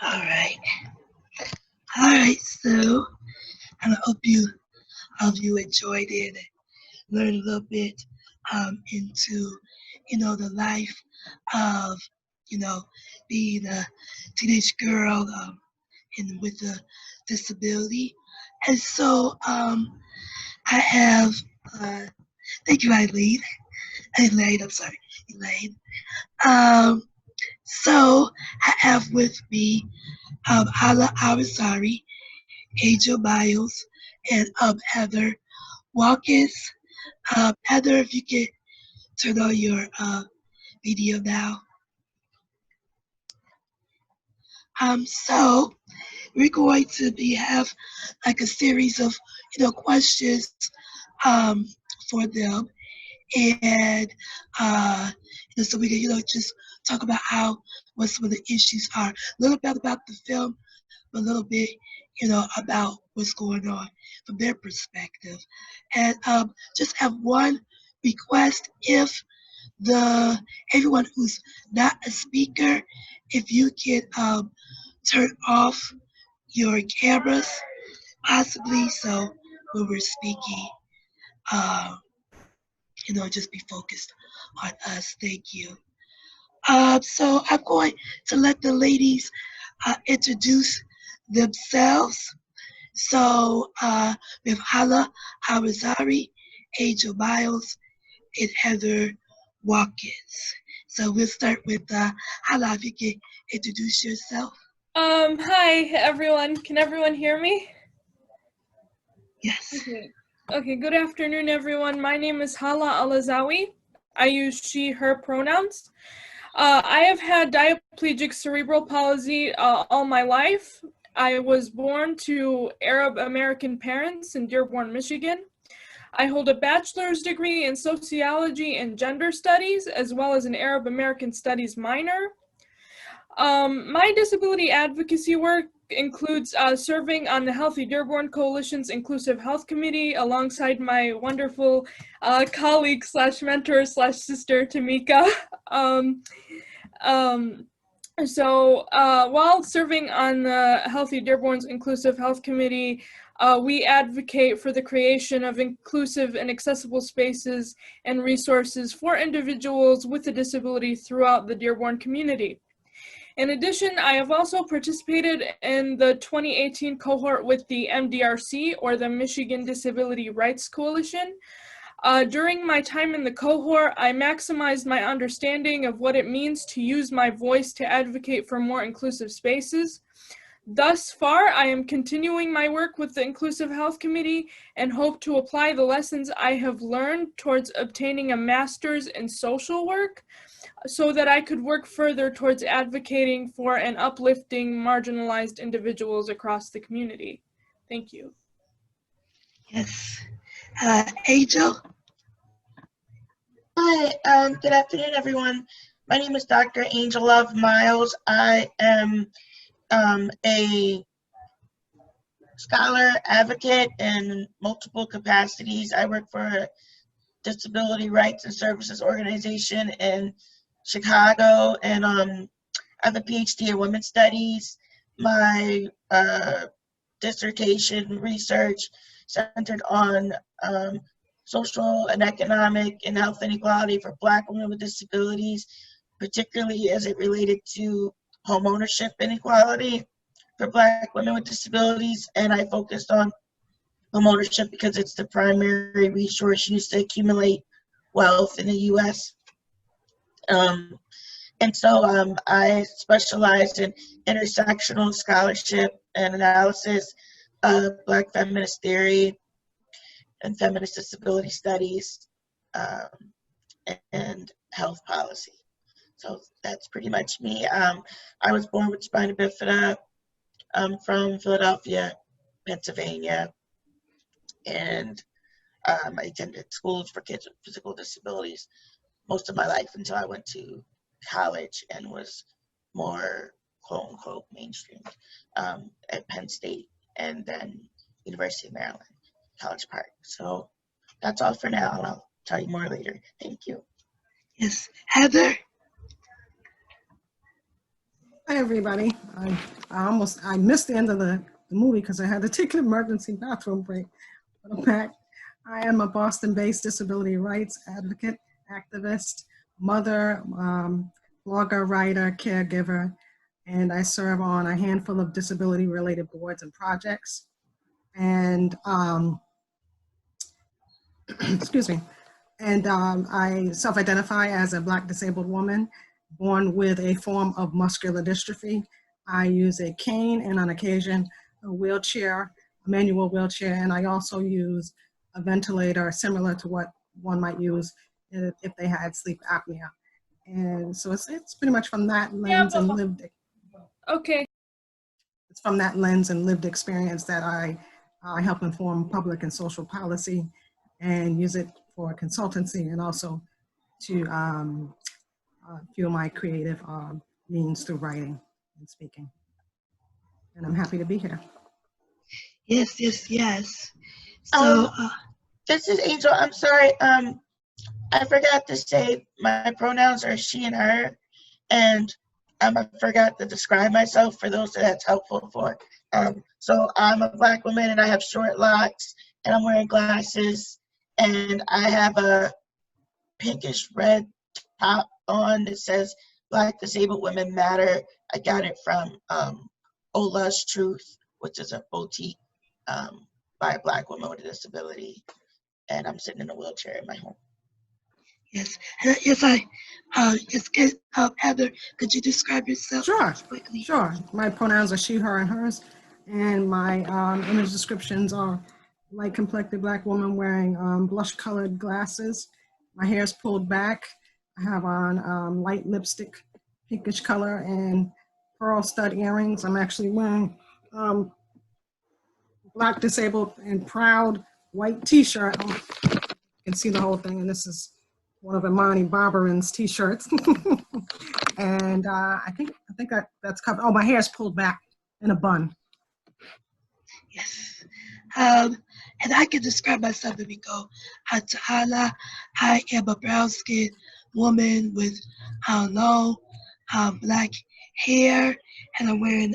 All right. All right. So I hope you enjoyed it and learned a little bit into the life of you know being a teenage girl and with a disability. And so I have thank you, Elaine. I'm sorry, Elaine. Um, so I have with me Hala Arisari, Angel Miles, and Heather Watkins. Heather, if you can turn on your video now. So we're going to be have like a series of questions um for them, and so we can just talk about how what some of the issues are, a little bit about the film, but a little bit about what's going on from their perspective, and just have one request: if the everyone who's not a speaker, if you can turn off your cameras, possibly, so when we're speaking, um, just be focused on us. Thank you. So I'm going to let the ladies introduce themselves. So we have Hala Harazari, Angel Miles, and Heather Watkins. So we'll start with Hala. If you can introduce yourself. Hi everyone. Can everyone hear me? Yes. Okay, good afternoon everyone. My name is Hala Alazawi. I use she, her pronouns. I have had diaplegic cerebral palsy all my life. I was born to Arab American parents in Dearborn, Michigan. I hold a bachelor's degree in sociology and gender studies, as well as an Arab American studies minor. My disability advocacy work includes serving on the Healthy Dearborn Coalition's Inclusive Health Committee alongside my wonderful colleague slash mentor slash sister, Tamika. Um, um, while serving on the Healthy Dearborn's Inclusive Health Committee, we advocate for the creation of inclusive and accessible spaces and resources for individuals with a disability throughout the Dearborn community. In addition, I have also participated in the 2018 cohort with the MDRC, or the Michigan Disability Rights Coalition. During my time in the cohort, I maximized my understanding of what it means to use my voice to advocate for more inclusive spaces. Thus far, I am continuing my work with the Inclusive Health Committee and hope to apply the lessons I have learned towards obtaining a master's in social work, so that I could work further towards advocating for and uplifting marginalized individuals across the community. Thank you. Yes. Angel. Hi, good afternoon, everyone. My name is Dr. Angel Love Miles. I am a scholar advocate in multiple capacities. I work for a disability rights and services organization in Chicago, and I have a PhD in women's studies. My dissertation research centered on social and economic and health inequality for Black women with disabilities, particularly as it related to home ownership inequality for Black women with disabilities. And I focused on home ownership because it's the primary resource used to accumulate wealth in the U.S. And so I specialized in intersectional scholarship and analysis of Black feminist theory and feminist disability studies, and health policy. So that's pretty much me. I was born with spina bifida. I'm from Philadelphia, Pennsylvania, and I attended schools for kids with physical disabilities most of my life until I went to college and was more quote unquote mainstream at Penn State and then University of Maryland, College Park. So that's all for now, and I'll tell you more later. Thank you. Yes. Heather. Hi, everybody. I missed the end of the movie because I had to take an emergency bathroom break. But I'm back. I am a Boston-based disability rights advocate, activist, mother, blogger, writer, caregiver, and I serve on a handful of disability-related boards and projects. And excuse me. And I self-identify as a Black disabled woman born with a form of muscular dystrophy. I use a cane and on occasion a wheelchair, a manual wheelchair, and I also use a ventilator similar to what one might use if they had sleep apnea. And so it's pretty much from that lens and lived. Okay. It's from that lens and lived experience that I help inform public and social policy and use it for consultancy and also to fuel my creative means through writing and speaking. And I'm happy to be here. Yes, yes, yes. So, this is Angel. I'm sorry. I forgot to say my pronouns are she and her, and I forgot to describe myself for those that's helpful for. So I'm a Black woman and I have short locks and I'm wearing glasses and I have a pinkish red top on that says Black Disabled Women Matter. I got it from Ola's Truth, which is a boutique by a Black woman with a disability. And I'm sitting in a wheelchair in my home. yes, Heather, could you describe yourself quickly? Sure. My pronouns are she, her, and hers. And my image descriptions are light complected Black woman wearing blush colored glasses. My hair is pulled back. I have on light lipstick, pinkish color, and pearl stud earrings. I'm actually wearing Black disabled and proud white t-shirt. You can see the whole thing, and this is one of Imani Barbarin's t-shirts. And I think that's covered. Oh, my hair is pulled back in a bun. Yes. And I can describe myself if we go. Tahala, I am a brown-skinned woman with, Black hair, and I'm wearing,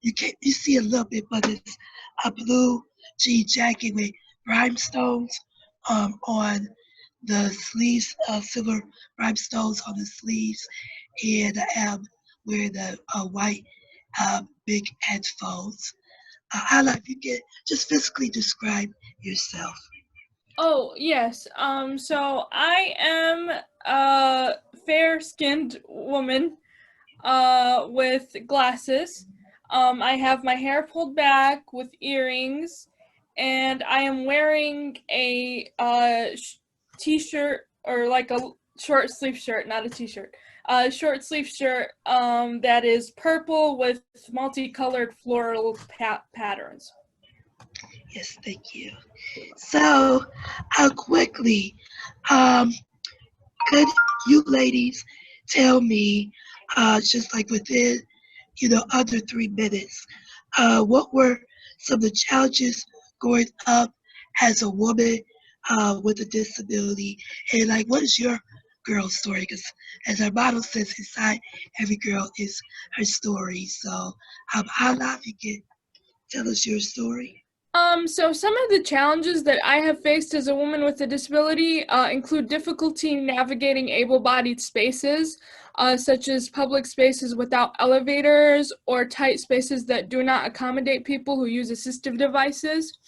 you see a little bit, but it's a blue jean jacket with rhinestones on the sleeves, silver rhinestones on the sleeves, and I am wearing the white big headphones. Hala, if you can just physically describe yourself. Oh, yes. So I am a fair-skinned woman with glasses. I have my hair pulled back with earrings, and I am wearing a t-shirt, or like a short sleeve shirt, not a t-shirt. Short sleeve shirt that is purple with multicolored floral patterns. Yes, thank you. So, quickly, could you ladies tell me, just like within, under 3 minutes, what were some of the challenges growing up as a woman with a disability, and like, what is your girl story? Because as our motto says, inside every girl is her story. So, Hala, if you can tell us your story. So some of the challenges that I have faced as a woman with a disability include difficulty navigating able-bodied spaces, such as public spaces without elevators or tight spaces that do not accommodate people who use assistive devices.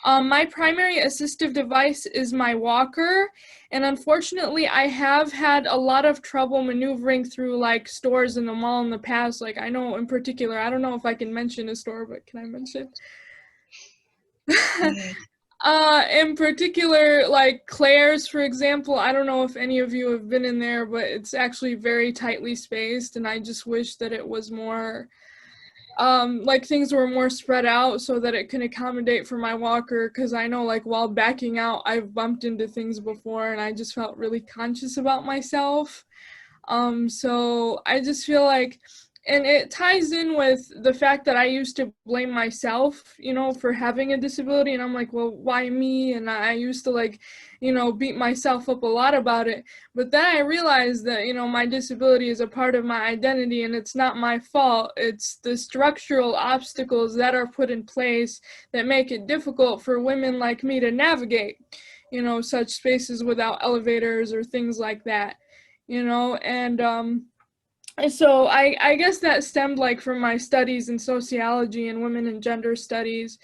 My primary assistive device is my walker, and unfortunately I have had a lot of trouble maneuvering through like stores in the mall in the past. Like, I know in particular, I don't know if I can mention a store, but can I mention? In particular, like Claire's, for example. I don't know if any of you have been in there, but it's actually very tightly spaced, and I just wish that it was more, like things were more spread out so that it can accommodate for my walker, because I know like while backing out, I've bumped into things before, and I just felt really conscious about myself. So I just feel like and it ties in with the fact that I used to blame myself, you know, for having a disability. And I'm like, well, why me? And I used to, like, you know, beat myself up a lot about it. But then I realized that, you know, my disability is a part of my identity and it's not my fault. It's the structural obstacles that are put in place that make it difficult for women like me to navigate, you know, such spaces without elevators or things like that, you know. And so I guess that stemmed, like, from my studies in sociology and women and gender studies.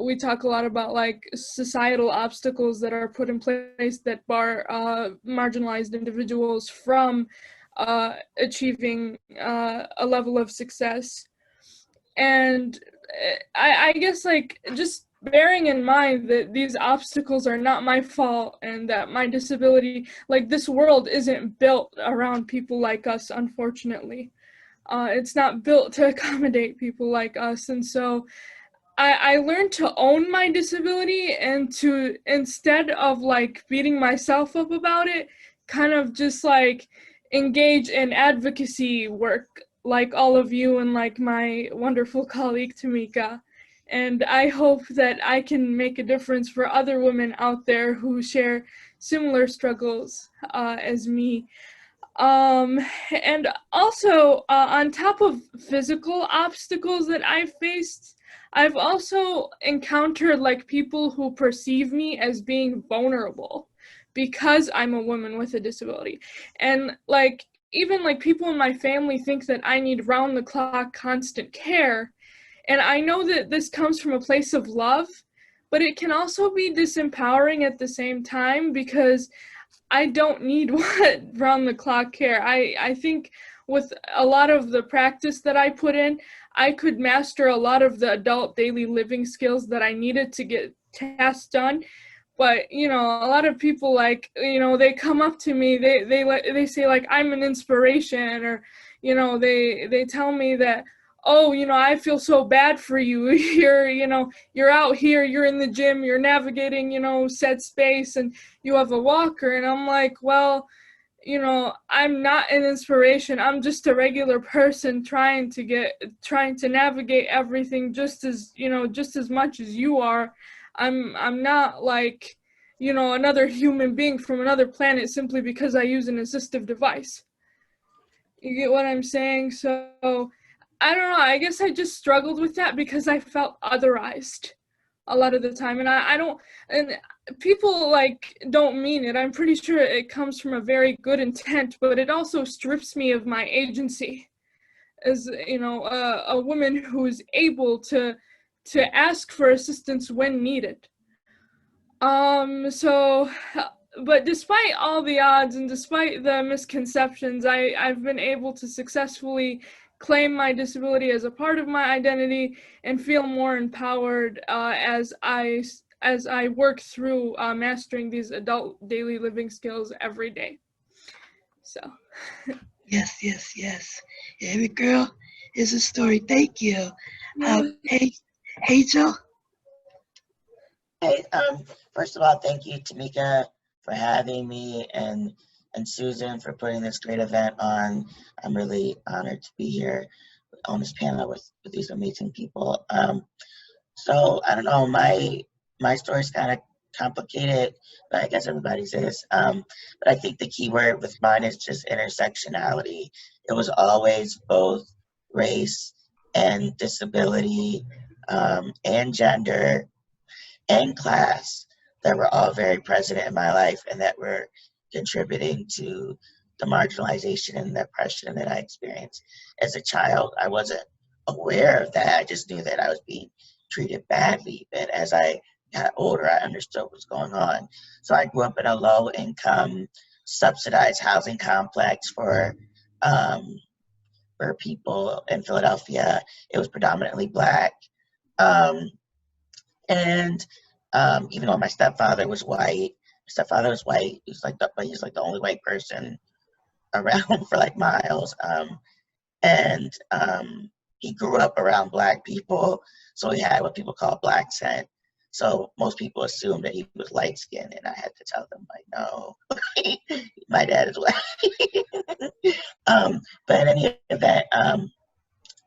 We talk a lot about, like, societal obstacles that are put in place that bar marginalized individuals from achieving a level of success. And I guess, like, just bearing in mind that these obstacles are not my fault and that my disability, like, this world isn't built around people like us, unfortunately. It's not built to accommodate people like us. And so I learned to own my disability and to, instead of, like, beating myself up about it, kind of just, like, engage in advocacy work, like all of you and like my wonderful colleague Tamika. And I hope that I can make a difference for other women out there who share similar struggles as me. And also, on top of physical obstacles that I've faced, I've also encountered, like, people who perceive me as being vulnerable because I'm a woman with a disability. And, like, even, like, people in my family think that I need round-the-clock constant care. And I know that this comes from a place of love, but it can also be disempowering at the same time because I don't need round-the-clock care. I think with a lot of the practice that I put in, I could master a lot of the adult daily living skills that I needed to get tasks done. But, you know, a lot of people, like, you know, they come up to me, they say, like, I'm an inspiration, or, you know, they tell me that, oh, you know, I feel so bad for you. You know, you're out here, you're in the gym, you're navigating, you know, set space, and you have a walker. And I'm like, well, you know, I'm not an inspiration. I'm just a regular person trying to navigate everything just as, you know, just as much as you are. I'm not, like, you know, another human being from another planet simply because I use an assistive device. You get what I'm saying? So I don't know, I guess I just struggled with that because I felt otherized a lot of the time. And I don't, and people, like, don't mean it. I'm pretty sure it comes from a very good intent, but it also strips me of my agency as, you know, a woman who is able to ask for assistance when needed. So, but despite all the odds and despite the misconceptions, I've been able to successfully claim my disability as a part of my identity and feel more empowered as I work through mastering these adult daily living skills every day. So. Yes. Every girl is a story. Thank you. Angel? Hey, first of all, thank you, Tamika, for having me, and Susan for putting this great event on. I'm really honored to be here on this panel with these amazing people. So I don't know, my story's kind of complicated, but I guess everybody's is. But I think the key word with mine is just intersectionality. It was always both race and disability and gender and class that were all very present in my life and that were contributing to the marginalization and the oppression that I experienced as a child. I wasn't aware of that. I just knew that I was being treated badly. But as I got older, I understood what was going on. So I grew up in a low-income, subsidized housing complex for people in Philadelphia. It was predominantly Black. And even though my stepfather was white, He's like the only white person around for like miles. And he grew up around Black people, so he had what people call Black scent. So most people assumed that he was light skinned, and I had to tell them, like, no, my dad is white. But in any event,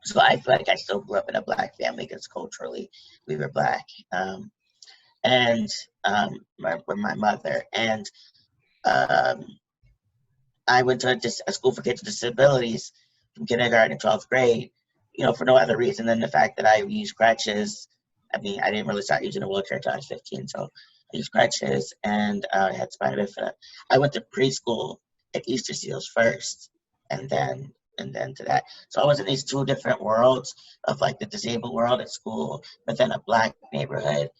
So I feel like I still grew up in a Black family because culturally we were Black. And with my mother. And um, I went to a school for kids with disabilities from kindergarten to 12th grade, for no other reason than the fact that I used crutches. I mean, I didn't really start using a wheelchair until I was 15, so I used crutches and I had spina bifida. I went to preschool at Easter Seals first, and then to that. So I was in these two different worlds of like the disabled world at school, but then a Black neighborhood,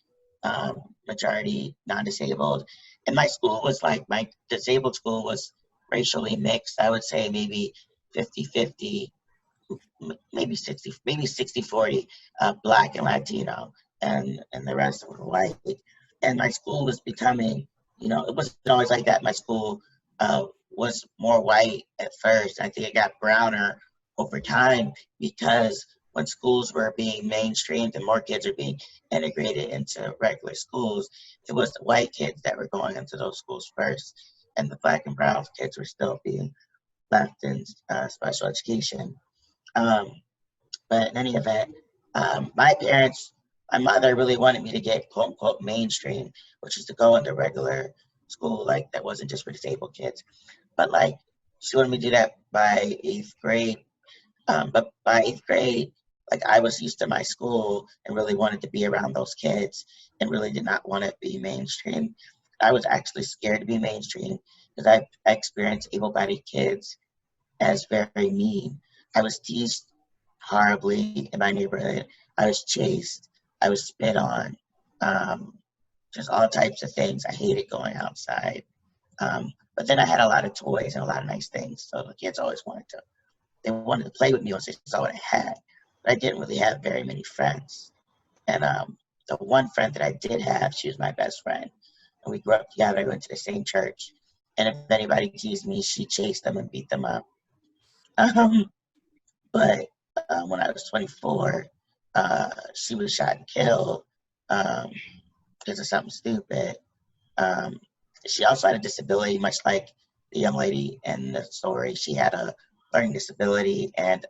majority non-disabled. And my school was like, my disabled school was racially mixed. I would say maybe 50-50, maybe 60-40 Black and Latino, and the rest were white. And my school was becoming, it wasn't always like that. My school was more white at first. I think it got browner over time because when schools were being mainstreamed and more kids are being integrated into regular schools, it was the white kids that were going into those schools first, and the Black and brown kids were still being left in special education. But in any event, my mother really wanted me to get quote unquote mainstream, which is to go into regular school, like that wasn't just for disabled kids. But like she wanted me to do that by 8th grade. But by 8th grade, like I was used to my school and really wanted to be around those kids and really did not want to be mainstream. I was actually scared to be mainstream because I experienced able-bodied kids as very mean. I was teased horribly in my neighborhood. I was chased. I was spit on. Just all types of things. I hated going outside. But then I had a lot of toys and a lot of nice things. So the kids always wanted to play with me once they saw what I had. But I didn't really have very many friends. And the one friend that I did have, she was my best friend. And we grew up together, we went to the same church. And if anybody teased me, she chased them and beat them up. But when I was 24, she was shot and killed because of something stupid. She also had a disability, much like the young lady in the story. She had a learning disability and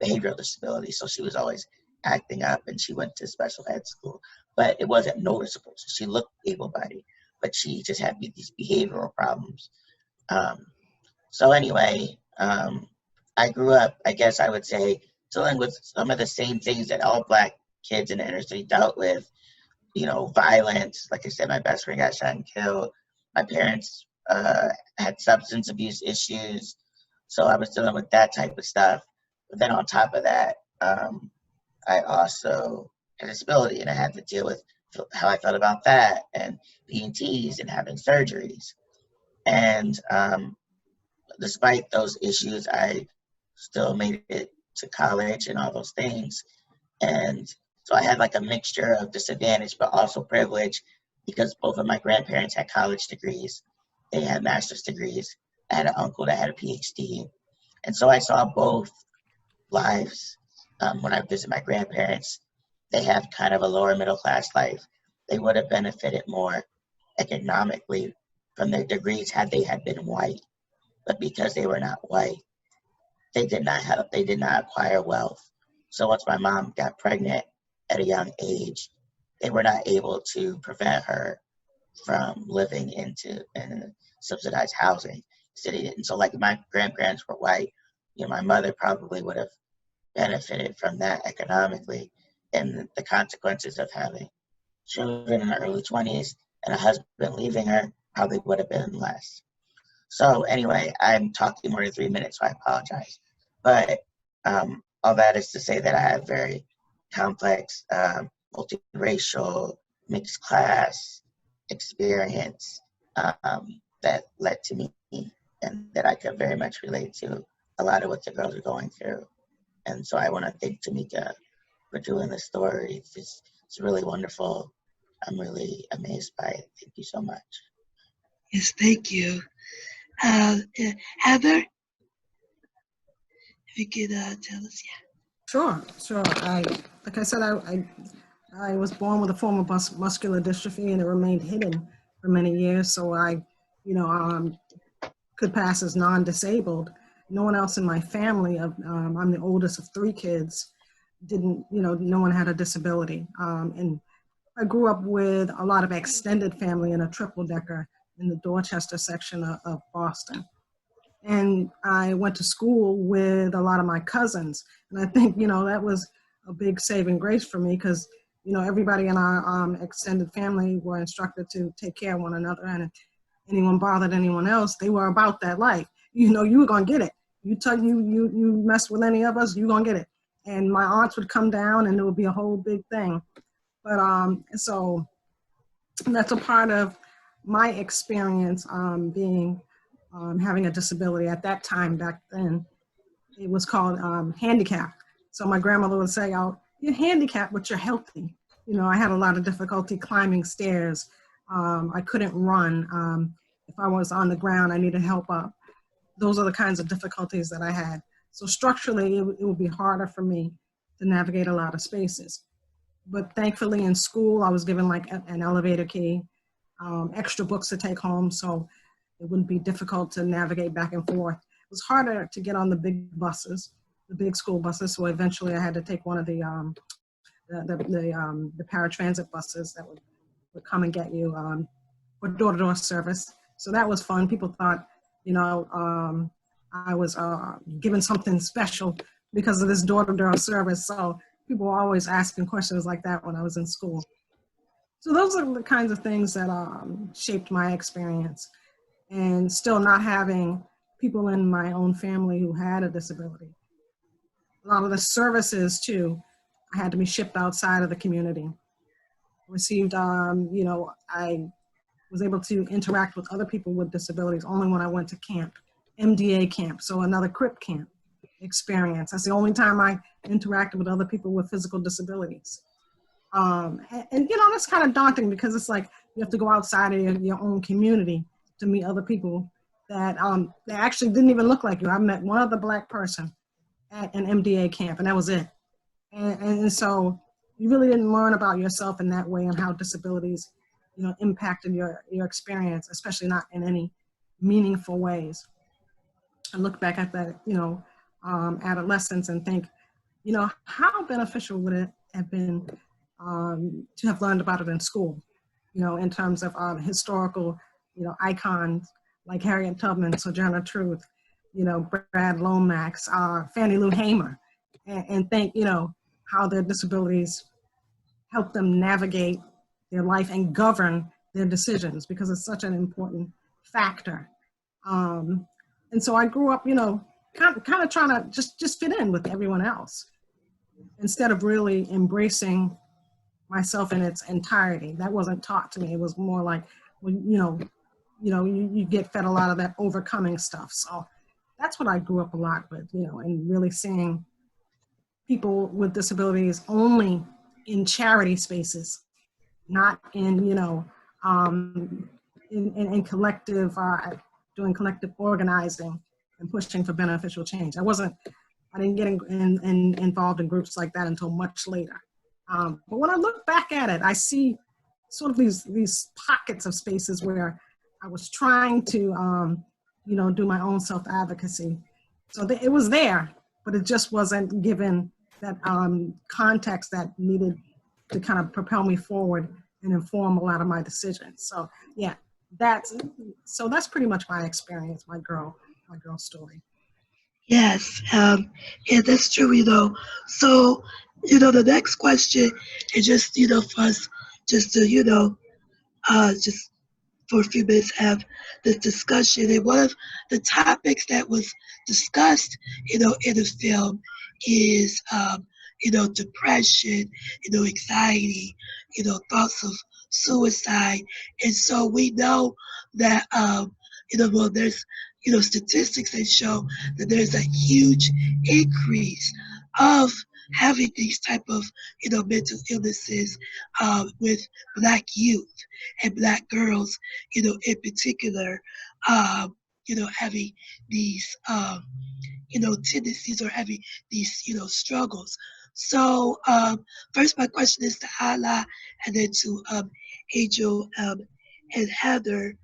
behavioral disability, so she was always acting up, and she went to special ed school, but it wasn't noticeable. So she looked able-bodied, but she just had these behavioral problems. So anyway, I grew up, I guess I would say, dealing with some of the same things that all Black kids in the inner city dealt with. Violence. Like I said, my best friend got shot and killed. My parents had substance abuse issues. So I was dealing with that type of stuff. But then on top of that, I also had a disability, and I had to deal with how I felt about that, and being teased and having surgeries. And despite those issues, I still made it to college and all those things. And so I had like a mixture of disadvantage, but also privilege, because both of my grandparents had college degrees. They had master's degrees. I had an uncle that had a PhD. And so I saw both lives. When I visit my grandparents, they have kind of a lower middle class life. They would have benefited more economically from their degrees had they had been white. But because they were not white, they did not acquire wealth. So once my mom got pregnant at a young age, they were not able to prevent her from living in subsidized housing. And so like my grandparents were white, my mother probably would have benefited from that economically, and the consequences of having children in her early 20s and a husband leaving her probably would have been less. So anyway, I'm talking more than 3 minutes, so I apologize. But all that is to say that I have very complex, multiracial, mixed class experience that led to me, and that I could very much relate to a lot of what the girls are going through. And so I want to thank Tamika for doing this story. It's really wonderful. I'm really amazed by it. Thank you so much. Yes, thank you. Heather, if you could tell us, Sure. Like I said, I was born with a form of muscular dystrophy, and it remained hidden for many years. So I, could pass as non-disabled. no one else in my family, I'm the oldest of 3 kids, didn't, no one had a disability. And I grew up with a lot of extended family in a triple decker in the Dorchester section of Boston. And I went to school with a lot of my cousins. And I think, that was a big saving grace for me because, everybody in our extended family were instructed to take care of one another. And if anyone bothered anyone else, they were about that life. You were going to get it. You mess with any of us, you're going to get it. And my aunts would come down and it would be a whole big thing. But so that's a part of my experience being having a disability at that time. Back then, it was called handicap. So my grandmother would say, "Oh, you're handicapped, but you're healthy." I had a lot of difficulty climbing stairs. I couldn't run. If I was on the ground, I needed help up. Those are the kinds of difficulties that I had. So structurally, it would be harder for me to navigate a lot of spaces. But thankfully in school, I was given like an elevator key, extra books to take home, so it wouldn't be difficult to navigate back and forth. It was harder to get on the big buses, the big school buses, so eventually I had to take one of the paratransit buses that would come and get you for door-to-door service. So that was fun. People thought, I was given something special because of this door-to-door service. So people were always asking questions like that when I was in school. So those are the kinds of things that shaped my experience. And still not having people in my own family who had a disability. A lot of the services too, I had to be shipped outside of the community. Received, I was able to interact with other people with disabilities only when I went to camp, MDA camp, so another CRIP camp experience. That's the only time I interacted with other people with physical disabilities. And that's kind of daunting because it's like you have to go outside of your own community to meet other people that they actually didn't even look like you. I met one other Black person at an MDA camp, and that was it. And so you really didn't learn about yourself in that way and how disabilities, impacted your experience, especially not in any meaningful ways. I look back at that, adolescence and think, how beneficial would it have been to have learned about it in school, in terms of historical, icons like Harriet Tubman, Sojourner Truth, Brad Lomax, Fannie Lou Hamer, and think, how their disabilities help them navigate their life and govern their decisions because it's such an important factor. And so I grew up, kind of trying to just fit in with everyone else instead of really embracing myself in its entirety. That wasn't taught to me. It was more like, well, you get fed a lot of that overcoming stuff. So that's what I grew up a lot with, and really seeing people with disabilities only in charity spaces, not in, in collective, doing collective organizing and pushing for beneficial change. I didn't get involved in groups like that until much later. But when I look back at it, I see sort of these pockets of spaces where I was trying to, do my own self-advocacy. So it was there, but it just wasn't given that context that needed to kind of propel me forward and inform a lot of my decisions. So yeah, that's pretty much my experience, my girl story. Yes, yeah, that's true, So, the next question is just, for us just to, just for a few minutes have this discussion. And one of the topics that was discussed, in the film is, depression, anxiety, thoughts of suicide. And so we know that, well, there's, statistics that show that there's a huge increase of having these type of, mental illnesses with Black youth and Black girls, in particular, having these, tendencies or having these, struggles. So first, my question is to Hala and then to Angel and Heather.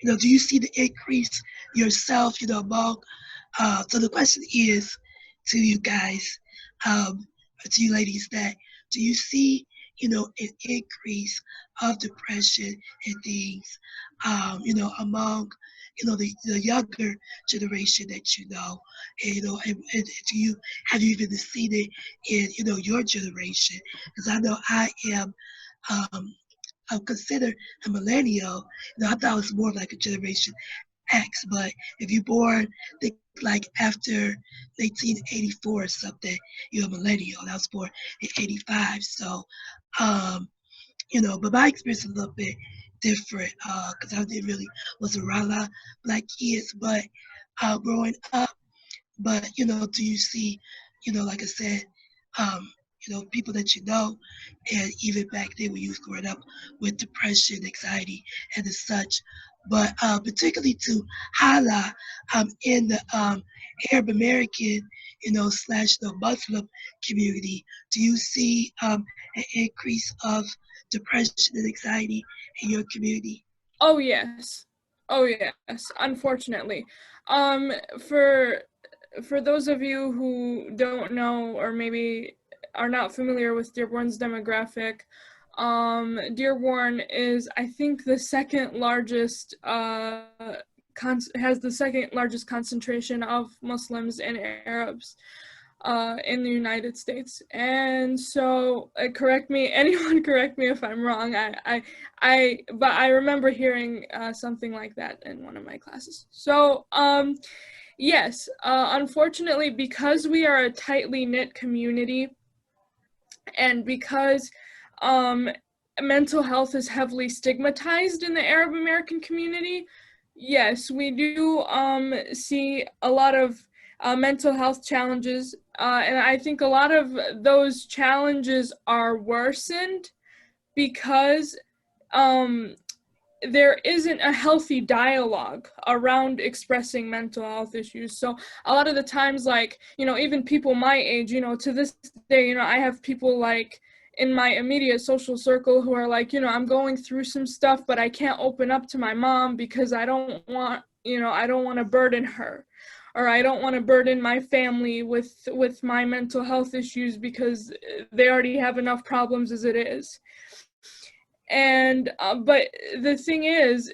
do you see the increase yourself, among, so the question is to you guys, to you ladies, that do you see, an increase of depression and things, among, the younger generation that and, and do you, have you even seen it in, your generation? Because I know I am, um, I'm considered a millennial. I thought it was more like a generation X, but if you're born, think like after 1984 or something, you're a millennial. I was born in 85. So, um, but my experience is a little bit different because I didn't really was around a lot of black kids, but growing up. But do you see, like I said, um, people that and even back then when you was growing up with depression, anxiety, and the such. But particularly to Hala, in the Arab American, slash the Muslim community, do you see an increase of depression and anxiety in your community? Oh yes. Oh yes, unfortunately. Um, for for those of you who don't know or maybe are not familiar with Dearborn's demographic, Dearborn is, I think, the second largest, has the second largest concentration of Muslims and Arabs in the United States. And so, correct me, anyone correct me if I'm wrong. But I remember hearing something like that in one of my classes. So, yes, unfortunately, because we are a tightly knit community and because mental health is heavily stigmatized in the Arab American community, yes, we do see a lot of mental health challenges, and I think a lot of those challenges are worsened because there isn't a healthy dialogue around expressing mental health issues. So a lot of the times, like, even people my age, to this day, I have people like in my immediate social circle who are like, I'm going through some stuff, but I can't open up to my mom because I don't want, I don't want to burden her, or I don't want to burden my family with my mental health issues because they already have enough problems as it is. And but the thing is,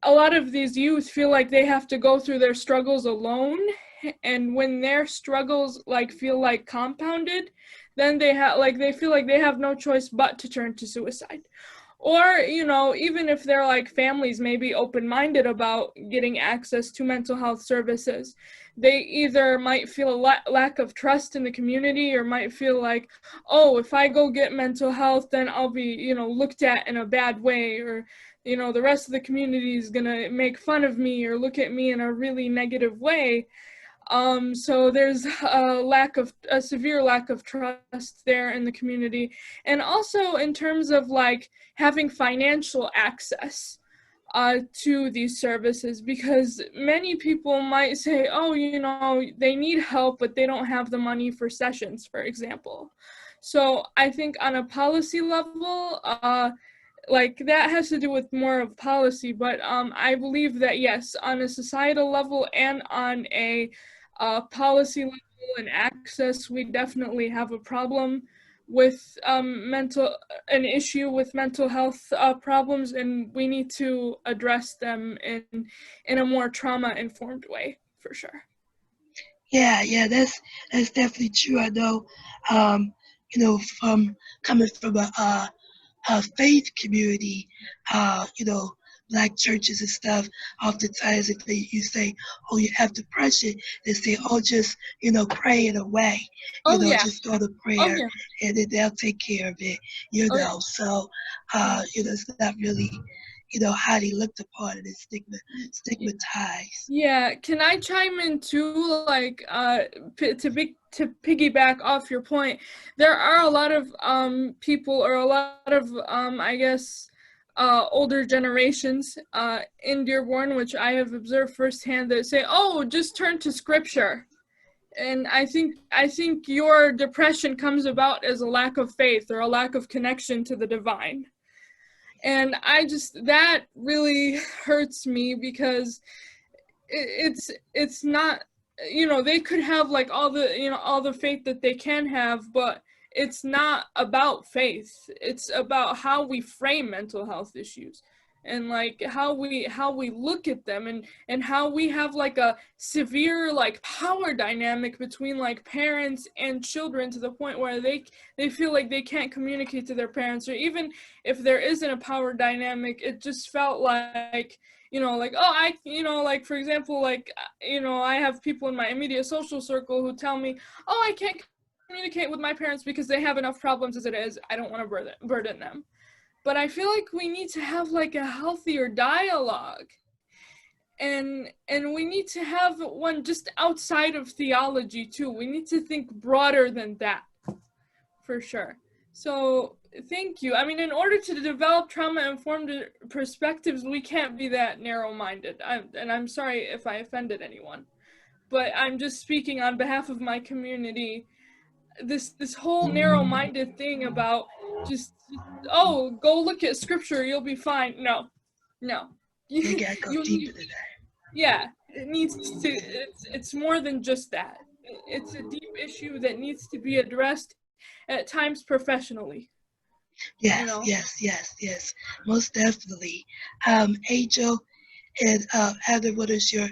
a lot of these youth feel like they have to go through their struggles alone, and when their struggles feel like compounded, then they feel like they have no choice but to turn to suicide. Or, even if they're like families maybe open-minded about getting access to mental health services, they either might feel a lack of trust in the community, or might feel like, oh, if I go get mental health, then I'll be, looked at in a bad way, or, the rest of the community is gonna make fun of me or look at me in a really negative way. So there's a severe lack of trust there in the community. And also in terms of having financial access to these services, because many people might say, oh, they need help, but they don't have the money for sessions, for example. So I think on a policy level, that has to do with more of policy, but I believe that yes, on a societal level and on a policy level and access, we definitely have a problem with an issue with mental health problems, and we need to address them in a more trauma-informed way, for sure. Yeah, that's definitely true. I know, from coming from a faith community, Black churches and stuff. Oftentimes, if you say, "Oh, you have depression," they say, "Oh, just pray it away." Oh yeah. Just go to Oh prayer, yeah. and then they'll take care of it. Oh, yeah. So, it's not really, highly looked upon and it's stigmatized. Yeah, can I chime in too? To piggyback off your point, there are a lot of people, or a lot of I guess older generations in Dearborn, which I have observed firsthand, that say, "Oh, just turn to scripture." And I think your depression comes about as a lack of faith or a lack of connection to the divine. And that really hurts me because it's not, they could have like all the faith that they can have, but it's not about faith. It's about how we frame mental health issues, and like how we look at them, and how we have like a severe like power dynamic between like parents and children, to the point where they feel like they can't communicate to their parents. Or even if there isn't a power dynamic, it just felt like, like, oh, like, for example, like, I have people in my immediate social circle who tell me, oh, I can't communicate with my parents because they have enough problems as it is. I don't want to burden them. But I feel like we need to have like a healthier dialogue. And we need to have one just outside of theology too. We need to think broader than that, for sure. So thank you. I mean, in order to develop trauma-informed perspectives, we can't be that narrow-minded. And I'm sorry if I offended anyone, but I'm just speaking on behalf of my community. This whole narrow-minded thing about just, oh, go look at scripture, you'll be fine. No. You gotta go deeper than that. Yeah, it needs to, it's more than just that. It's a deep issue that needs to be addressed, at times professionally. Yes, yes, most definitely. Angel and Heather, what is your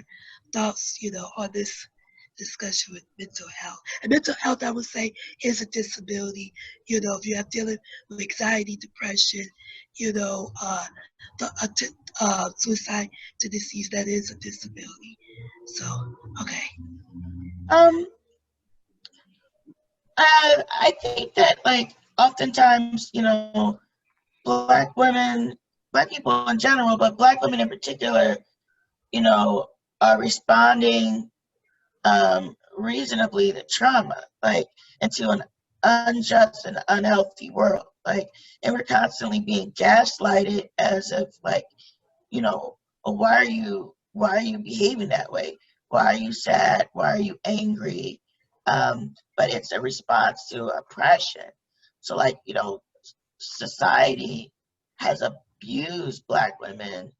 thoughts, on this discussion with mental health? And mental health, I would say, is a disability. If you have dealing with anxiety, depression, suicide to disease, that is a disability. So, okay. I think that, like, oftentimes, Black people in general, but Black women in particular, are responding reasonably to trauma, like, into an unjust and unhealthy world, like, and we're constantly being gaslighted as if, like, why are you behaving that way? Why are you sad? Why are you angry? But it's a response to oppression. So, like, society has abused Black women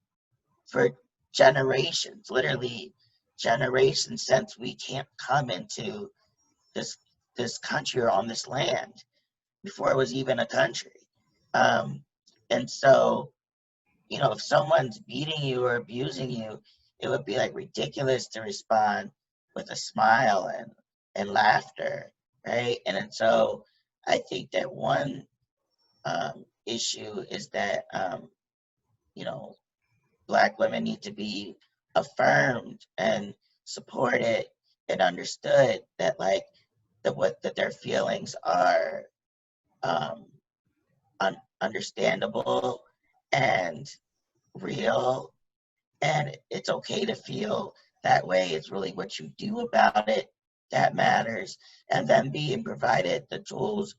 for generations, literally generations, since we can't come into this country or on this land, before it was even a country. And so, if someone's beating you or abusing you, it would be like ridiculous to respond with a smile and laughter, right? And so I think that one issue is that, Black women need to be affirmed and supported and understood that, like, that their feelings are understandable and real, and it's okay to feel that way. It's really what you do about it that matters, and then being provided the tools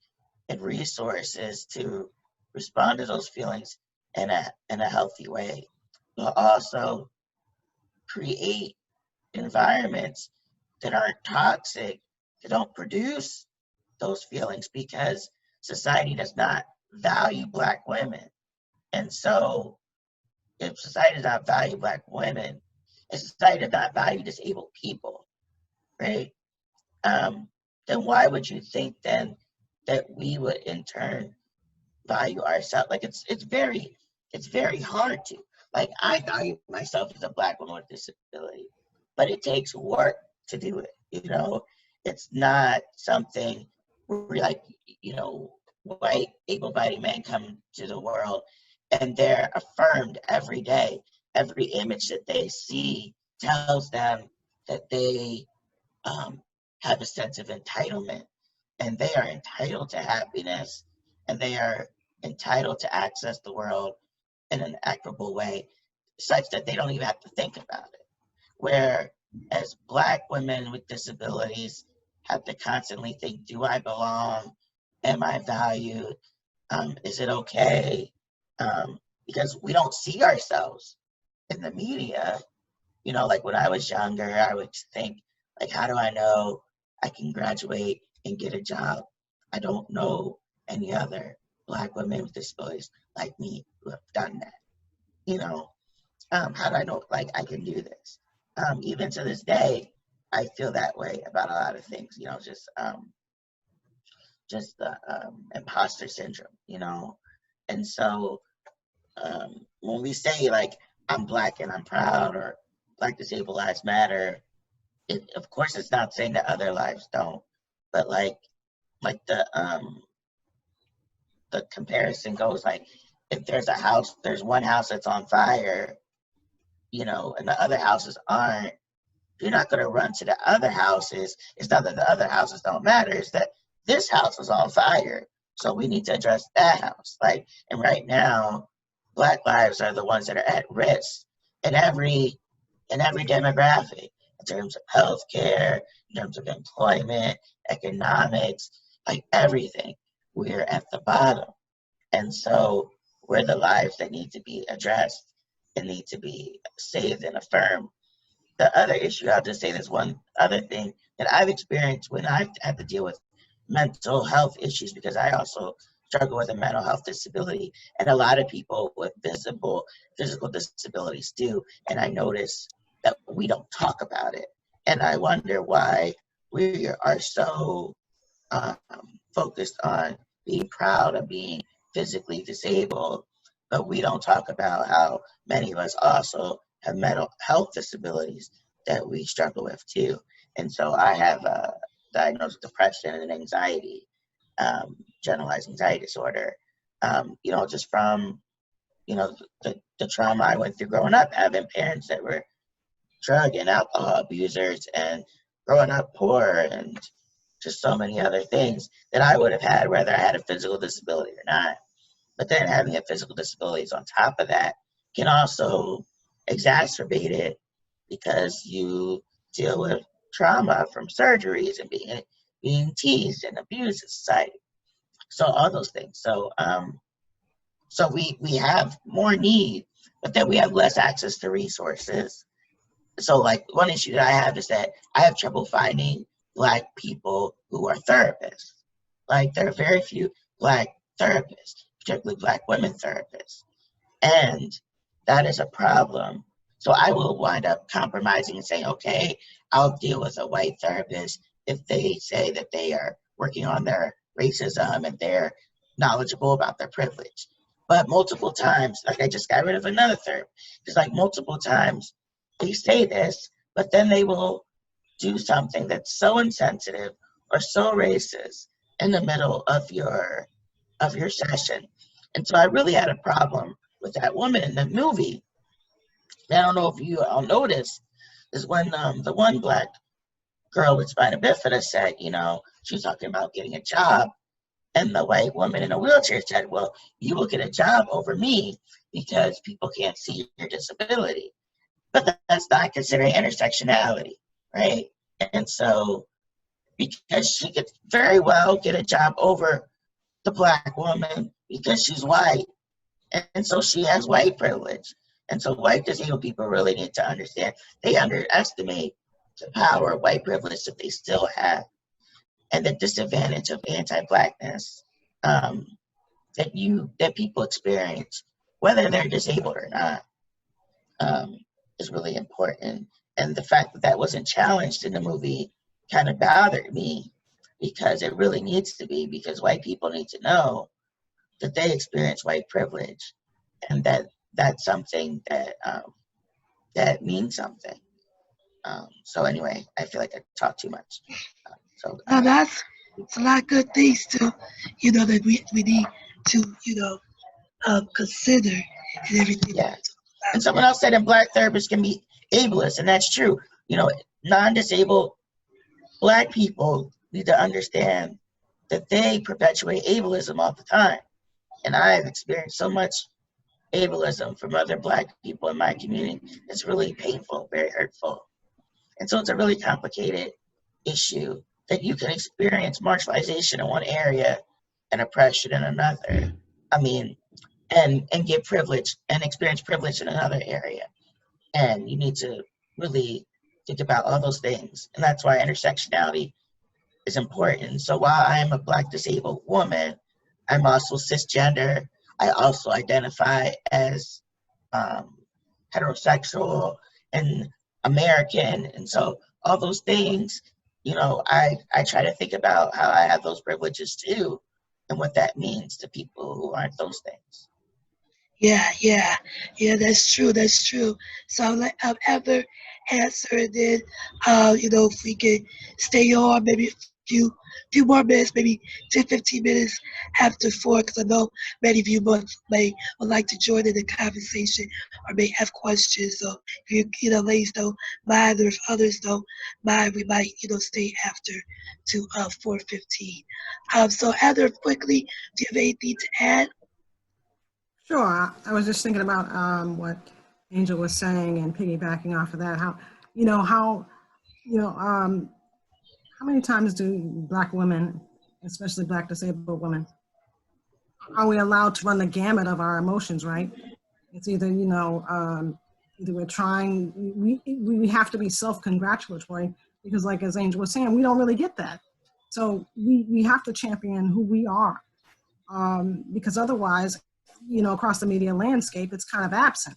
and resources to respond to those feelings in a healthy way. But also create environments that aren't toxic, that don't produce those feelings, because society does not value Black women. And so if society does not value Black women, and society does not value disabled people, right? Then why would you think then that we would in turn value ourselves? Like, it's very hard to. Like, I value myself as a Black woman with disability, but it takes work to do it. It's not something where, like, white able-bodied men come to the world and they're affirmed every day. Every image that they see tells them that they have a sense of entitlement, and they are entitled to happiness, and they are entitled to access the world in an equitable way, such that they don't even have to think about it. Whereas Black women with disabilities have to constantly think, do I belong? Am I valued? Is it okay? Because we don't see ourselves in the media. Like, when I was younger, I would think, like, how do I know I can graduate and get a job? I don't know any other Black women with disabilities. like me who have done that. You know, how do I know like I can do this? Even to this day, I feel that way about a lot of things. You know, just the imposter syndrome. You know, and so when we say like I'm Black and I'm proud, or Black disabled lives matter, of course it's not saying that other lives don't, but like the comparison goes, like if there's one house that's on fire, you know, and the other houses aren't, you're not going to run to the other houses. It's not that the other houses don't matter, it's that this house is on fire, so we need to address that house. Like, and right now Black lives are the ones that are at risk in every demographic, in terms of healthcare, in terms of employment, economics, like everything. We're at the bottom. And so we're the lives that need to be addressed and need to be saved and affirmed. The other issue, I'll just say this one other thing that I've experienced when I've had to deal with mental health issues, because I also struggle with a mental health disability, and a lot of people with visible physical disabilities do. And I notice that we don't talk about it. And I wonder why we are so focused on being proud of being physically disabled, but we don't talk about how many of us also have mental health disabilities that we struggle with too. And so I have diagnosed depression and anxiety, generalized anxiety disorder, you know, just from, you know, the trauma I went through growing up, having parents that were drug and alcohol abusers, and growing up poor, and just so many other things that I would have had whether I had a physical disability or not. But then having a physical disability on top of that can also exacerbate it, because you deal with trauma from surgeries and being teased and abused in society. So all those things. So so we have more need, but then we have less access to resources. So like one issue that I have is that I have trouble finding Black people who are therapists. Like there are very few Black therapists, particularly Black women therapists. And that is a problem. So I will wind up compromising and saying, okay, I'll deal with a white therapist if they say that they are working on their racism and they're knowledgeable about their privilege. But multiple times, like I just got rid of another therapist, just like multiple times they say this, but then they will do something that's so insensitive or so racist in the middle of your session. And so I really had a problem with that woman in the movie. I don't know if you all noticed, is when the one Black girl with spina bifida said, you know, she was talking about getting a job, and the white woman in a wheelchair said, well, you will get a job over me because people can't see your disability. But that's not considered intersectionality, right? And so, because she could very well get a job over the Black woman because she's white, and so she has white privilege. And so white disabled people really need to understand, they underestimate the power of white privilege that they still have, and the disadvantage of anti-Blackness that people experience, whether they're disabled or not, is really important. And the fact that that wasn't challenged in the movie kind of bothered me, because it really needs to be, because white people need to know that they experience white privilege, and that that's something that that means something. So anyway, I feel like I talked too much. Now that's it's a lot of good things to, you know, that we need to, you know, consider and everything. Yeah. And someone else said, and Black therapists can be ableist, and that's true. You know, non-disabled Black people need to understand that they perpetuate ableism all the time. And I've experienced so much ableism from other Black people in my community. It's really painful, very hurtful. And so it's a really complicated issue, that you can experience marginalization in one area and oppression in another. I mean, and get privilege and experience privilege in another area. And you need to really think about all those things. And that's why intersectionality is important. So while I am a Black disabled woman, I'm also cisgender, I also identify as heterosexual and American. And so all those things, I try to think about how I have those privileges too and what that means to people who aren't those things. Yeah, that's true, that's true. So after answer, then, if we could stay on maybe a few more minutes, maybe 10, 15 minutes after 4, because I know many of you would like to join in the conversation or may have questions. So if ladies don't mind, or if others don't mind, we might, stay after to 4:15. So Heather, quickly, do you have anything to add? Sure. I was just thinking about what Angel was saying and piggybacking off of that. How many times do Black women, especially Black disabled women, are we allowed to run the gamut of our emotions? Right? It's either either we're trying. We have to be self-congratulatory because, like as Angel was saying, we don't really get that. So we have to champion who we are because otherwise, across the media landscape, it's kind of absent,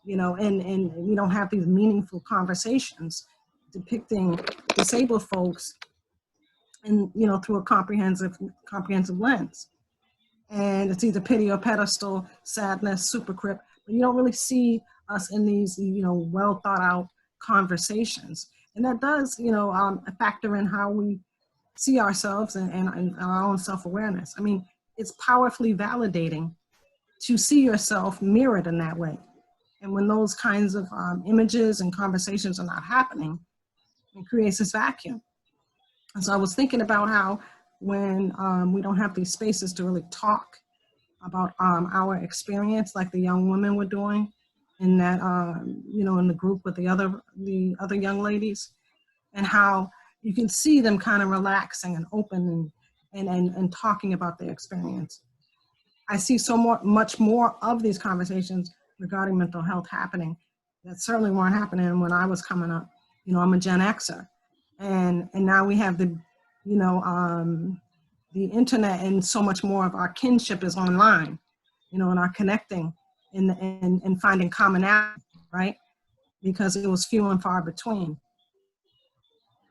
and we don't have these meaningful conversations depicting disabled folks and, through a comprehensive lens. And it's either pity or pedestal, sadness, supercrip, but you don't really see us in these, well thought out conversations. And that does, factor in how we see ourselves and our own self-awareness. I mean, it's powerfully validating to see yourself mirrored in that way. And when those kinds of images and conversations are not happening, it creates this vacuum. And so I was thinking about how when we don't have these spaces to really talk about our experience, like the young women were doing in that, in the group with the other young ladies, and how you can see them kind of relaxing and open and talking about their experience. I see much more of these conversations regarding mental health happening that certainly weren't happening when I was coming up. I'm a Gen Xer, and now we have the internet, and so much more of our kinship is online, and our connecting and finding commonality, right? Because it was few and far between.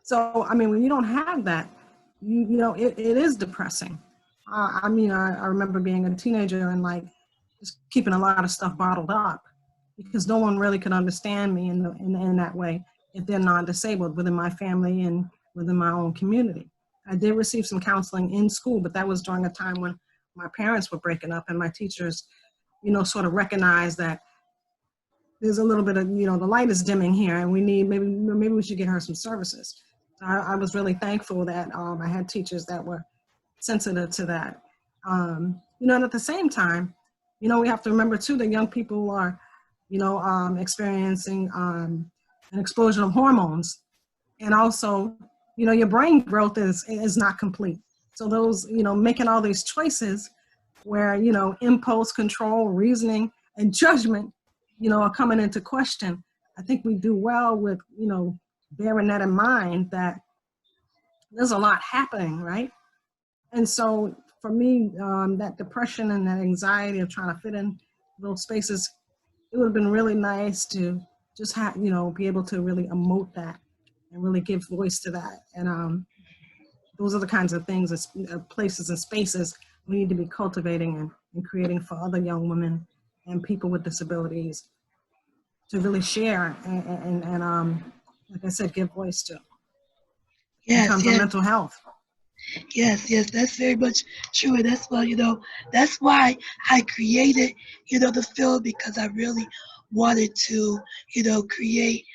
So, I mean, when you don't have that, it is depressing. I remember being a teenager and just keeping a lot of stuff bottled up because no one really could understand me in that way if they're non-disabled within my family and within my own community. I did receive some counseling in school, but that was during a time when my parents were breaking up and my teachers, sort of recognized that there's a little bit of, the light is dimming here and we need, maybe we should get her some services. So I was really thankful that I had teachers that were sensitive to that. And at the same time, we have to remember too that young people are, experiencing an explosion of hormones. And also, your brain growth is not complete. So those, making all these choices where, impulse control, reasoning, and judgment, are coming into question. I think we do well with, bearing that in mind that there's a lot happening, right? And so for me, that depression and that anxiety of trying to fit in those spaces, it would have been really nice to just have, be able to really emote that and really give voice to that. And those are the kinds of things, places and spaces we need to be cultivating and creating for other young women and people with disabilities to really share and like I said, give voice to in terms of mental health. Yes, that's very much true. And that's why, that's why I created, the film, because I really wanted to, create,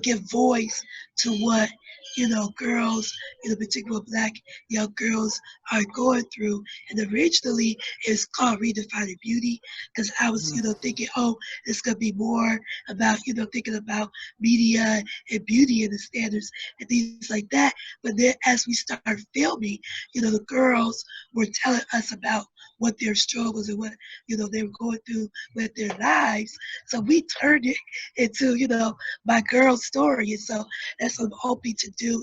give voice to what, girls, particularly Black young girls are going through. And originally it's called Redefining Beauty, because I was, thinking, oh, it's going to be more about, thinking about media and beauty and the standards and things like that. But then as we started filming, the girls were telling us about what their struggles and what, they were going through with their lives. So we turned it into, my girl's story. And so that's what I'm hoping to do,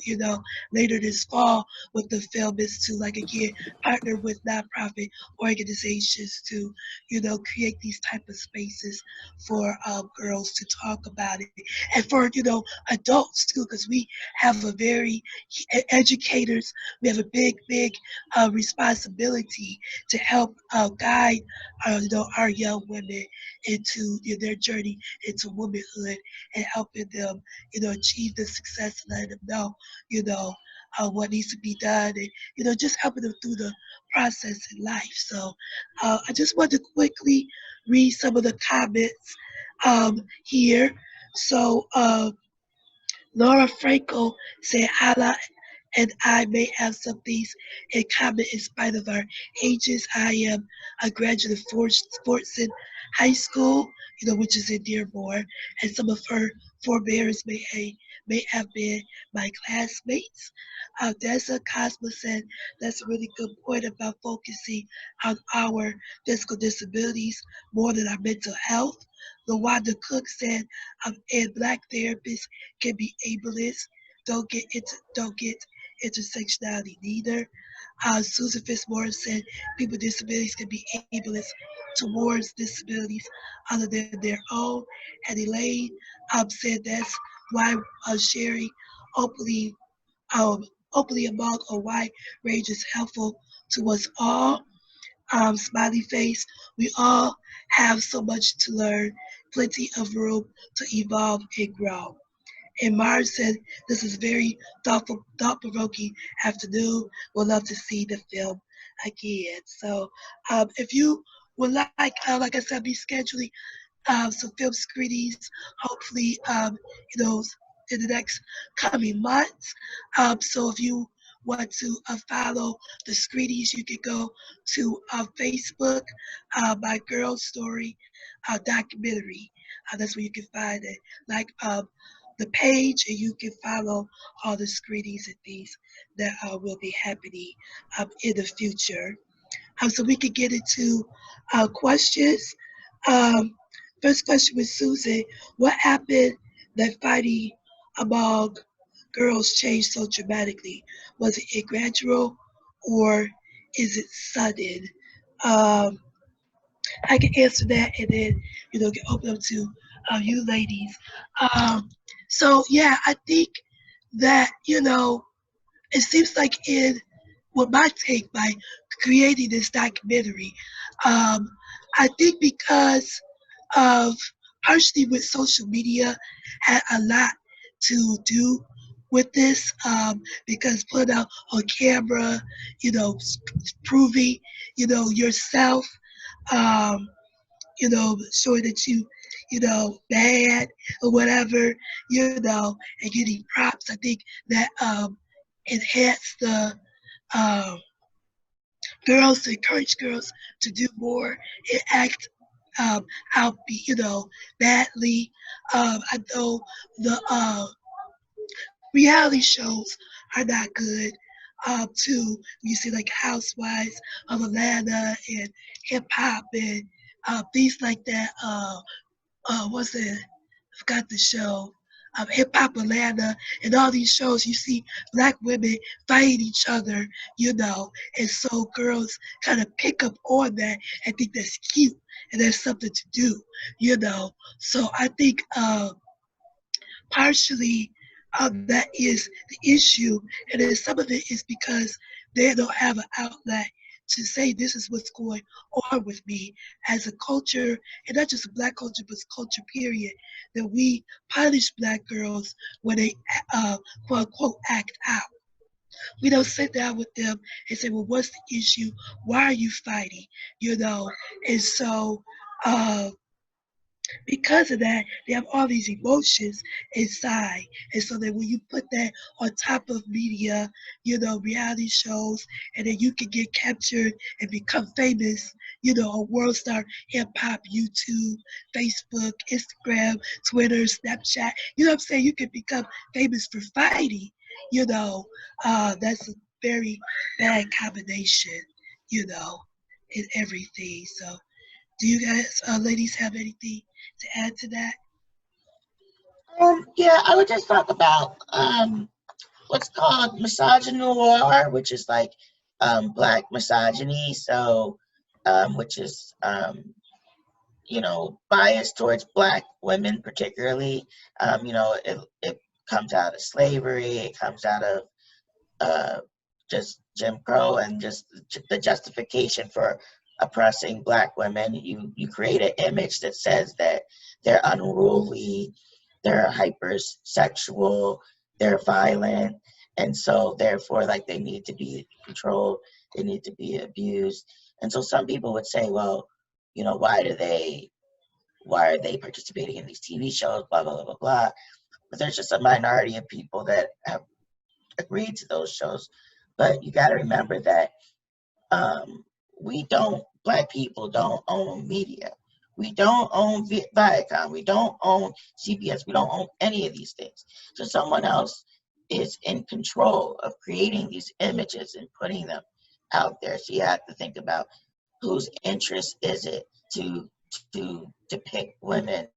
later this fall with the film, is to, like, again, partner with nonprofit organizations to, create these type of spaces for girls to talk about it. And for, adults too, because we have a very, educators, we have a big responsibility to help guide our young women into, their journey into womanhood, and helping them, achieve the success, and letting them know, what needs to be done, and, just helping them through the process in life. So I just wanted to quickly read some of the comments here. So Laura Franco said, Hala and I may have some things in common in spite of our ages. I am a graduate of Fortson High School, which is in Dearborn, and some of her forebears may have been my classmates. Dessa Cosmo said, that's a really good point about focusing on our physical disabilities more than our mental health. LaWanda Cook said, and Black therapists can be ableist. Don't get intersectionality neither. Susan Fitzmaurice said, people with disabilities can be ableist towards disabilities other than their own. And Elaine said that's why sharing openly, openly among a wide range is helpful to us all. Smiley face, we all have so much to learn, plenty of room to evolve and grow. And Mars said, this is very thought-provoking afternoon. We'll love to see the film again. So if you would like I said, be scheduling some film screenings, hopefully, in the next coming months. So if you want to follow the screenings, you can go to Facebook, My Girl Story documentary. That's where you can find it. Like the page, and you can follow all the screenings and things that will be happening in the future. So we could get into questions. Um, First question was Susan, what happened that fighting among girls changed so dramatically? Was it gradual or is it sudden? Um, I can answer that, and then, get open up to you ladies. So yeah, I think that, it seems like my take by creating this documentary, um, I think because of partially with social media had a lot to do with this, because put out on camera, proving, yourself, um, showing that bad or whatever, and getting props. I think that enhanced the um, girls, to encourage girls to do more and act out, badly. I know the reality shows are not good. Too, you see like Housewives of Atlanta and hip hop and things like that. What's it? I forgot the show. Hip Hop Atlanta and all these shows, you see black women fighting each other, and so girls kind of pick up on that and think that's cute and there's something to do, So I think partially that is the issue, and then some of it is because they don't have an outlet to say this is what's going on with me as a culture, and not just a black culture, but culture period, that we punish black girls when they quote unquote act out. We don't sit down with them and say, well, what's the issue? Why are you fighting? And so because of that, they have all these emotions inside. And so that when you put that on top of media, reality shows, and then you can get captured and become famous, on World Star Hip Hop, YouTube, Facebook, Instagram, Twitter, Snapchat. You know what I'm saying? You can become famous for fighting, that's a very bad combination, and everything. So do you guys, ladies, have anything to add to that? Yeah, I would just talk about what's called misogynoir, which is like Black misogyny. So, which is bias towards Black women, particularly. It comes out of slavery. It comes out of just Jim Crow and just the justification for oppressing Black women. You create an image that says that they're unruly, they're hypersexual, they're violent, and so therefore, like, they need to be controlled, they need to be abused. And so some people would say, well, why are they participating in these TV shows, blah blah blah blah blah. But there's just a minority of people that have agreed to those shows. But you got to remember that Black people don't own media. We don't own Viacom. We don't own CBS. We don't own any of these things. So someone else is in control of creating these images and putting them out there. So you have to think about whose interest is it to depict women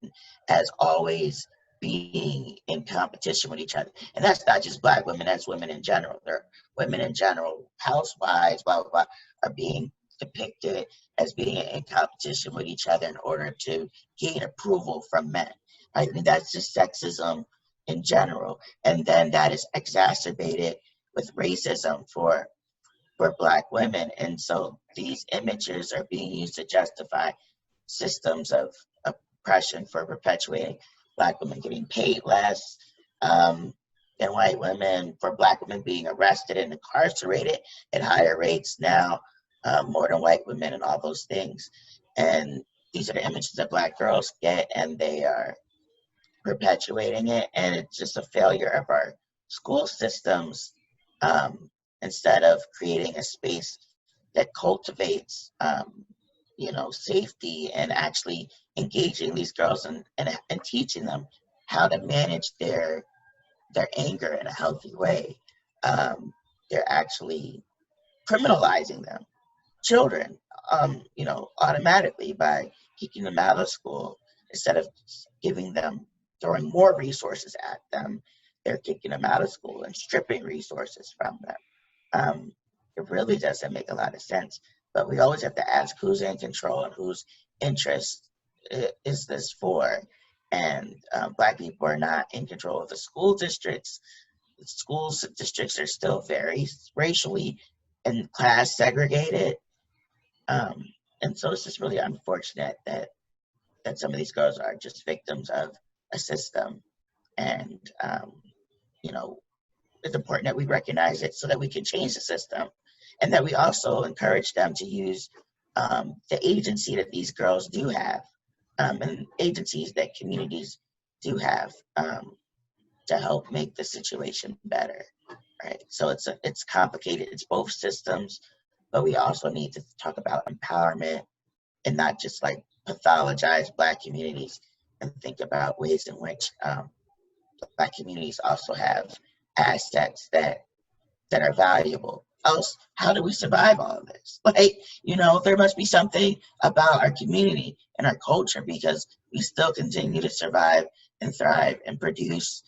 as always being in competition with each other. And that's not just Black women, that's women in general. They're women in general, housewives, blah, blah, blah, are being depicted as being in competition with each other in order to gain approval from men. I mean, that's just sexism in general. And then that is exacerbated with racism for Black women. And so these images are being used to justify systems of oppression for perpetuating Black women getting paid less than white women, for Black women being arrested and incarcerated at higher rates now, more than white women, and all those things. And these are the images that Black girls get, and they are perpetuating it. And it's just a failure of our school systems, instead of creating a space that cultivates safety and actually engaging these girls and teaching them how to manage their anger in a healthy way. They're actually criminalizing them, children, automatically by kicking them out of school. Instead of throwing more resources at them, they're kicking them out of school and stripping resources from them. It really doesn't make a lot of sense. But we always have to ask who's in control and whose interest is this for. And Black people are not in control of the school districts. The school districts are still very racially and class segregated. And so it's just really unfortunate that some of these girls are just victims of a system. And, it's important that we recognize it so that we can change the system, and that we also encourage them to use the agency that these girls do have, and agencies that communities do have, to help make the situation better, right? So it's complicated. It's both systems, but we also need to talk about empowerment and not just like pathologize Black communities, and think about ways in which Black communities also have assets that are valuable. Else, how do we survive all of this? Like, there must be something about our community and our culture, because we still continue to survive and thrive and produce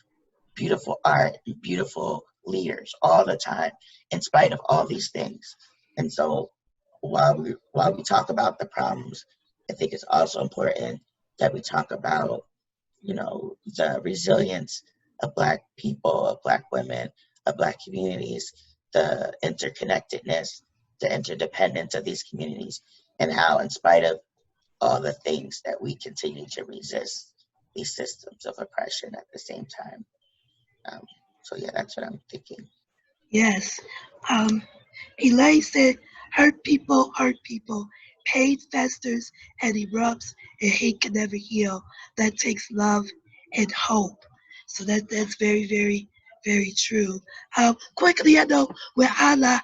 beautiful art and beautiful leaders all the time, in spite of all these things. And so while we talk about the problems, I think it's also important that we talk about, the resilience of Black people, of Black women, of Black communities, the interconnectedness, the interdependence of these communities, and how, in spite of all the things, that we continue to resist these systems of oppression at the same time. So yeah, that's what I'm thinking. Yes. Elaine said, hurt people, pain festers and erupts, and hate can never heal. That takes love and hope. So that's very, very, very true. Quickly, I know with Allah,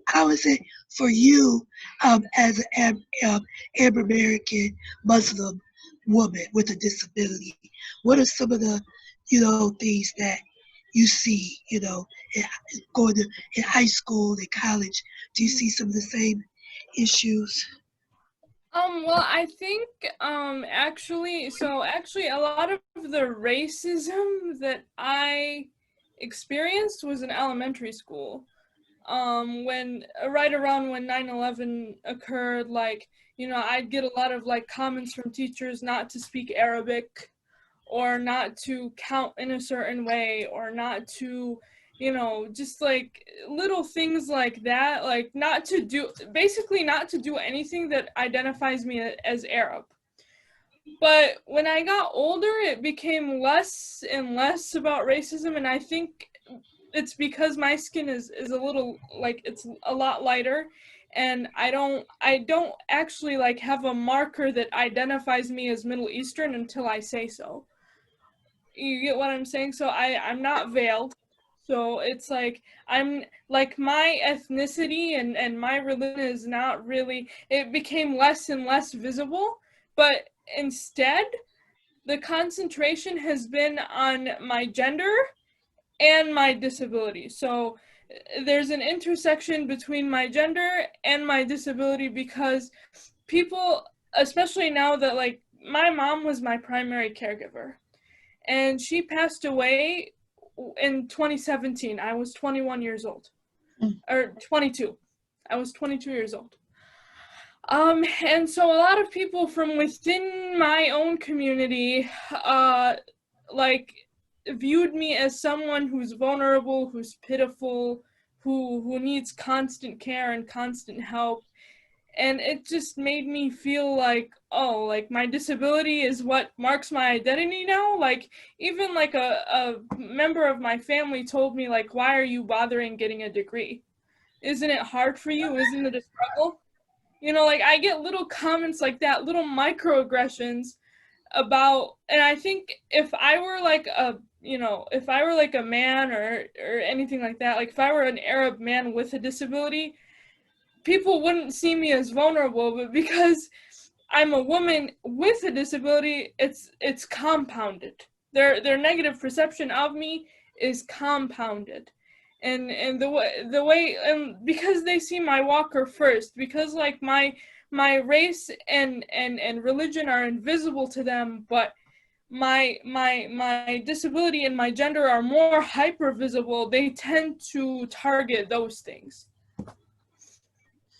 how is it for you as an Arab American Muslim woman with a disability? What are some of the, things that you see, going to in high school and college? Do you see some of the same issues? Well, I think, actually, a lot of the racism that I experienced was in elementary school. When right around when 9/11 occurred, like, I'd get a lot of like comments from teachers not to speak Arabic, or not to count in a certain way, or not to, just like little things like that, like basically not to do anything that identifies me as Arab. But when I got older, it became less and less about racism, and I think it's because my skin is a little, like, it's a lot lighter, and I don't actually like have a marker that identifies me as Middle Eastern until I say so. You get what I'm saying? So I'm not veiled. So it's like I'm like my ethnicity and my religion is not really, it became less and less visible, but instead the concentration has been on my gender and my disability. So there's an intersection between my gender and my disability, because people, especially now that, like, my mom was my primary caregiver, and she passed away in 2017. I was 21 years old, or 22. I was 22 years old. And so a lot of people from within my own community, like, viewed me as someone who's vulnerable, who's pitiful, who needs constant care and constant help. And it just made me feel like, oh, like my disability is what marks my identity now. Like, even like a member of my family told me, like, why are you bothering getting a degree? Isn't it hard for you? Isn't it a struggle? Like, I get little comments like that, little microaggressions about, and I think if I were like a man or anything like that, like if I were an Arab man with a disability, people wouldn't see me as vulnerable, but because I'm a woman with a disability, it's compounded. Their negative perception of me is compounded. And the way and because they see my walker first, because like my race and religion are invisible to them, but my disability and my gender are more hyper visible, they tend to target those things.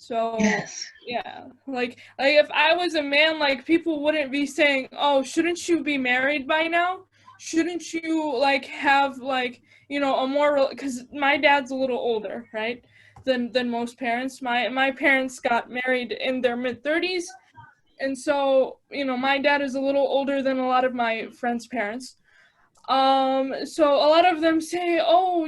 So Yes. yeah, like if I was a man, like, people wouldn't be saying, "Oh, shouldn't you be married by now? Shouldn't you like have like, a more," because my dad's a little older, right? Than most parents. My parents got married in their mid-30s, and so, my dad is a little older than a lot of my friends' parents. So a lot of them say, "Oh,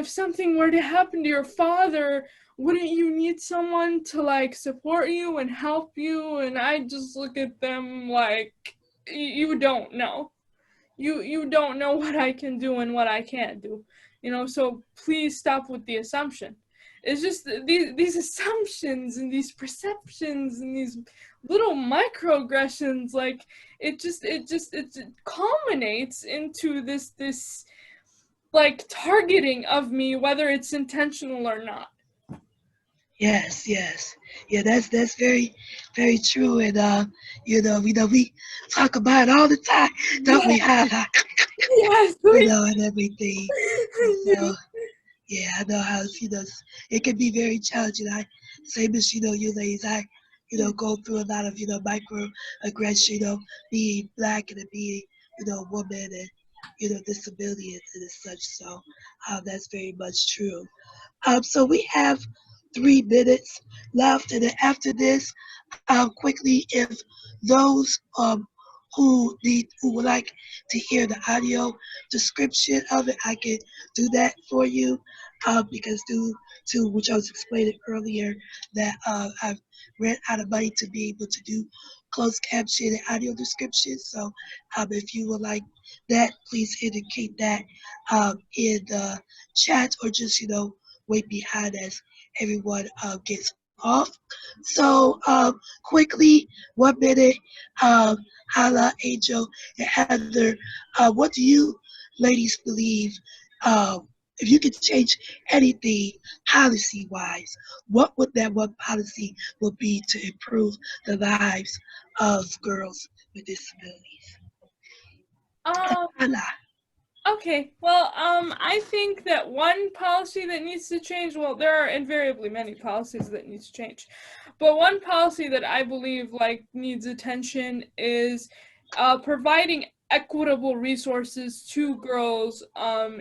if something were to happen to your father, wouldn't you need someone to like support you and help you?" And I just look at them like, you don't know. You don't know what I can do and what I can't do. So please stop with the assumption. It's just these assumptions and these perceptions and these little microaggressions, like, it culminates into this like targeting of me, whether it's intentional or not. Yes, yes. Yeah, that's very, very true. And we talk about it all the time, don't we, Hannah? Yes, And everything. So yeah, I know how it can be very challenging. I same as you ladies, I go through a lot of microaggression, being black and being woman and disability and such. So that's very much true. So we have 3 minutes left, and then after this, quickly, if those who would like to hear the audio description of it, I can do that for you, because due to which I was explaining earlier that I've ran out of money to be able to do closed caption and audio description. So if you would like that, please indicate that in the chat, or just wait behind as everyone gets off. So quickly, 1 minute, Hala, Angel, and Heather, what do you ladies believe if you could change anything policy-wise, what would that one policy would be to improve the lives of girls with disabilities? Um, Anna. Okay, well, I think that one policy that needs to change, well, there are invariably many policies that need to change, but one policy that I believe like needs attention is providing equitable resources to girls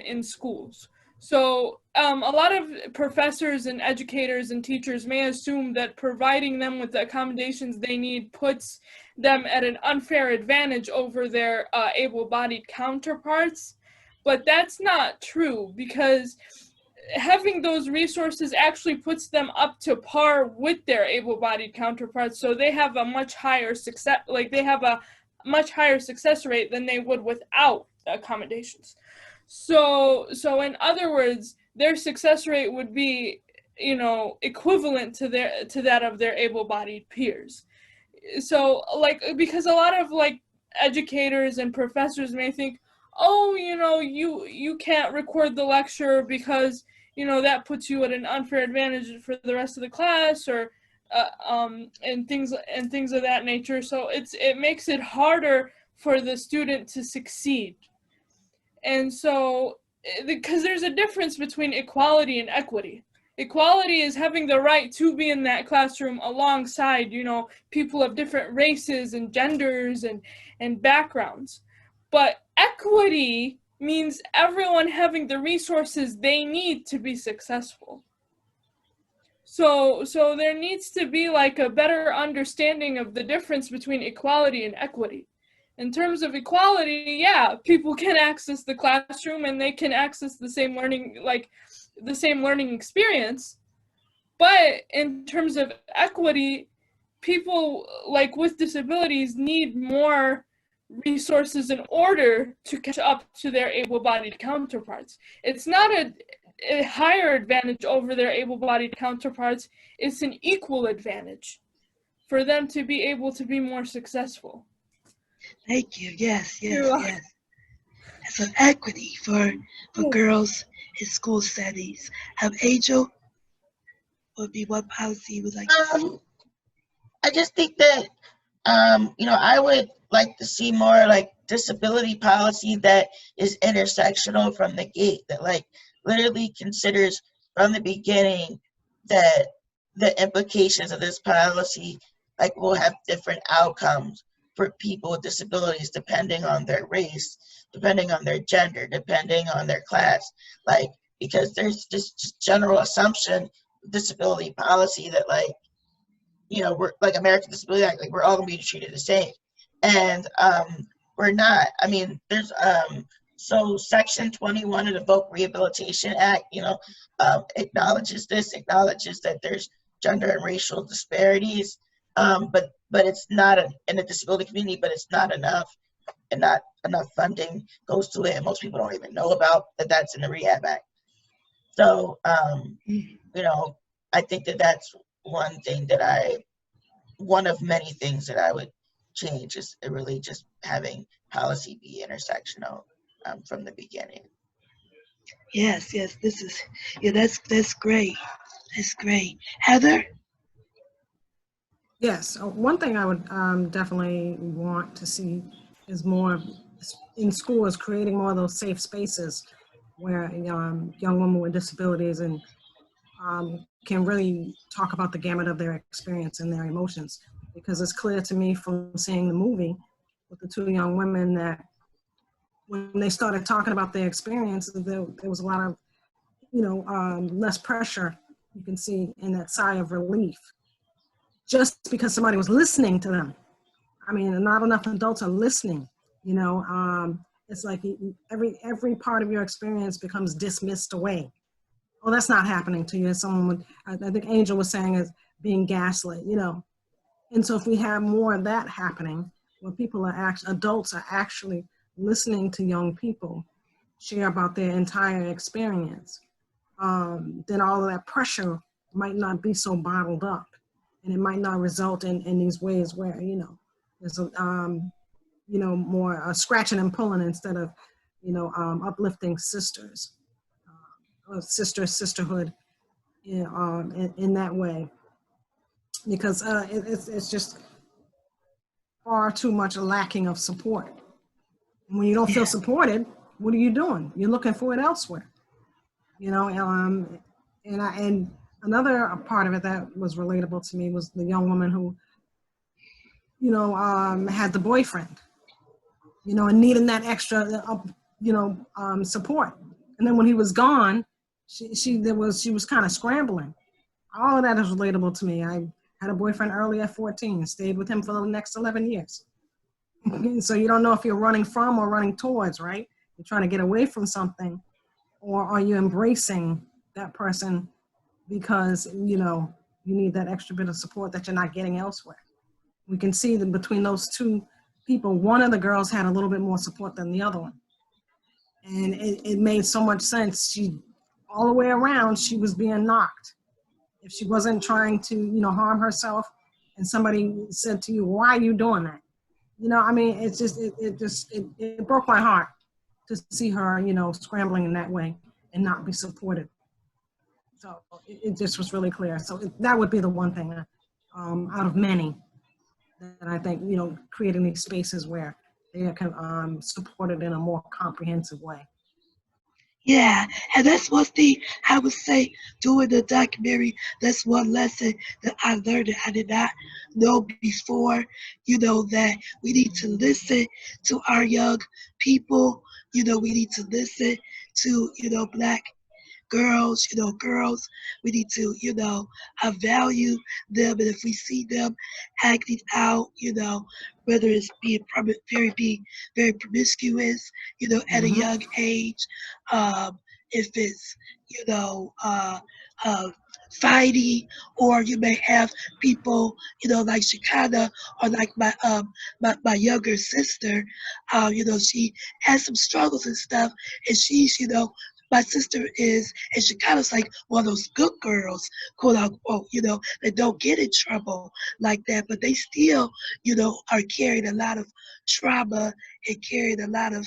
in schools. So a lot of professors and educators and teachers may assume that providing them with the accommodations they need puts them at an unfair advantage over their able-bodied counterparts. But that's not true, because having those resources actually puts them up to par with their able-bodied counterparts, so they have a much higher success, like they have a much higher success rate than they would without the accommodations. So in other words, their success rate would be, you know, equivalent to that of their able-bodied peers. So like, because a lot of like educators and professors may think, oh, you know, you can't record the lecture because, you know, that puts you at an unfair advantage for the rest of the class, or and things of that nature. So it makes it harder for the student to succeed. And so, because there's a difference between equality and equity. Equality is having the right to be in that classroom alongside, you know, people of different races and genders and backgrounds. But equity means everyone having the resources they need to be successful. So there needs to be like a better understanding of the difference between equality and equity. In terms of equality, yeah, people can access the classroom and they can access the same learning experience. But in terms of equity, people like with disabilities need more resources in order to catch up to their able-bodied counterparts. It's not a higher advantage over their able-bodied counterparts, it's an equal advantage for them to be able to be more successful. Thank you. Yes, yes, You're yes. So equity for girls in school settings. Angel, would be what policy you would like to see? I just think that you know, I would like to see more like disability policy that is intersectional from the gate, that like literally considers from the beginning that the implications of this policy like will have different outcomes for people with disabilities depending on their race, depending on their gender, depending on their class. Like, because there's this just general assumption disability policy that like, you know, we're like American Disability Act, like we're all gonna be treated the same. And we're not. I mean, there's so Section 21 of the Voc Rehabilitation Act, you know, acknowledges that there's gender and racial disparities, but it's not in the disability community, but it's not enough, and not enough funding goes to it, and most people don't even know about that that's in the Rehab Act. So, you know, I think that that's one of many things that I would change, is really just having policy be intersectional from the beginning. Yes, that's great. That's great. Heather? Yes, one thing I would definitely want to see is more in schools, creating more of those safe spaces where young women with disabilities and can really talk about the gamut of their experience and their emotions. Because it's clear to me from seeing the movie with the two young women that when they started talking about their experience, there was a lot of, less pressure you can see in that sigh of relief, just because somebody was listening to them. I mean, not enough adults are listening, it's like every part of your experience becomes dismissed away. Oh, that's not happening to you. As someone would, I think Angel was saying, is being gaslit, And so if we have more of that happening, where adults are actually listening to young people share about their entire experience, then all of that pressure might not be so bottled up, and it might not result in these ways where, there's more scratching and pulling instead of, uplifting sisters. sisterhood, you know, in that way, because it's just far too much lacking of support. And when you don't feel Yeah. supported, what are you doing? You're looking for it elsewhere, you know. And another part of it that was relatable to me was the young woman who, you know, had the boyfriend, you know, and needing that extra, support. And then when he was gone, she was kind of scrambling. All of that is relatable to me. I had a boyfriend early at 14, stayed with him for the next 11 years. So you don't know if you're running from or running towards, right? You're trying to get away from something, or are you embracing that person because, you know, you need that extra bit of support that you're not getting elsewhere. We can see that between those two people, one of the girls had a little bit more support than the other one. And it made so much sense. All the way around, she was being knocked. If she wasn't trying to, you know, harm herself, and somebody said to you, "Why are you doing that?" You know, I mean, it's just, it broke my heart to see her, you know, scrambling in that way and not be supported. So it just was really clear. So that would be the one thing out of many that I think, you know, creating these spaces where they are supported in a more comprehensive way. Yeah, and that's one thing I would say doing the documentary. That's one lesson that I learned that I did not know before. You know, that we need to listen to our young people. You know, we need to listen to, you know, Black girls, you know, girls. We need to, you know, value them. And if we see them acting out, you know, whether it's being very promiscuous, you know, at a Mm-hmm. young age, if it's, you know, fighting, or you may have people, you know, like Shekinah, or like my younger sister, you know, she has some struggles and stuff, and she's, you know, my sister is, and she kind of like one of those good girls, quote unquote, you know, that don't get in trouble like that, but they still, you know, are carrying a lot of trauma and carrying a lot of,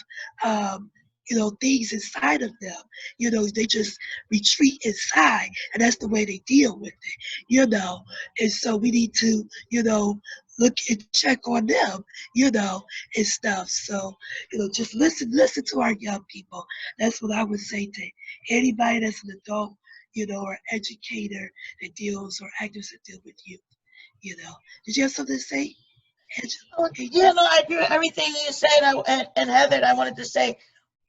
you know, things inside of them. You know, they just retreat inside, and that's the way they deal with it, you know. And so we need to, you know, look and check on them, you know, and stuff. So, you know, just listen to our young people. That's what I would say to anybody that's an adult, you know, or educator that deals, or actors that deal with youth, you know. Did you have something to say, Angela? Yeah, no, I agree with everything you said. And Heather, I wanted to say,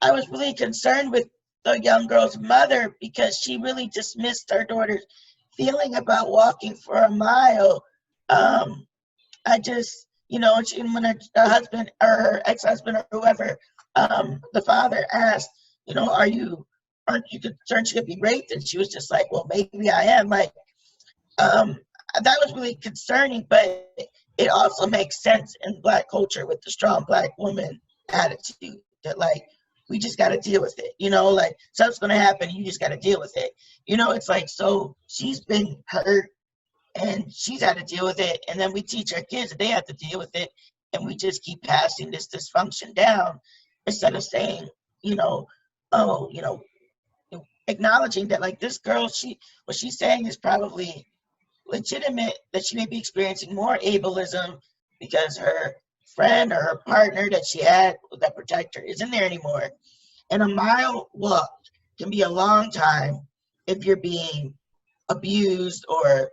I was really concerned with the young girl's mother because she really dismissed her daughter's feeling about walking for a mile. I just, you know, when her husband or her ex-husband or whoever, the father asked, you know, aren't you concerned she could be raped? And she was just like, well, maybe I am. Like, that was really concerning, but it also makes sense in Black culture with the strong Black woman attitude that, like, we just got to deal with it, you know, like, stuff's going to happen, you just got to deal with it. You know, it's like, so she's been hurt and she's had to deal with it, and then we teach our kids that they have to deal with it, and we just keep passing this dysfunction down instead of saying, you know, oh, you know, acknowledging that, like, this girl, what she's saying is probably legitimate, that she may be experiencing more ableism because her friend or her partner that she had with that protector isn't there anymore. And a mile walk can be a long time if you're being abused or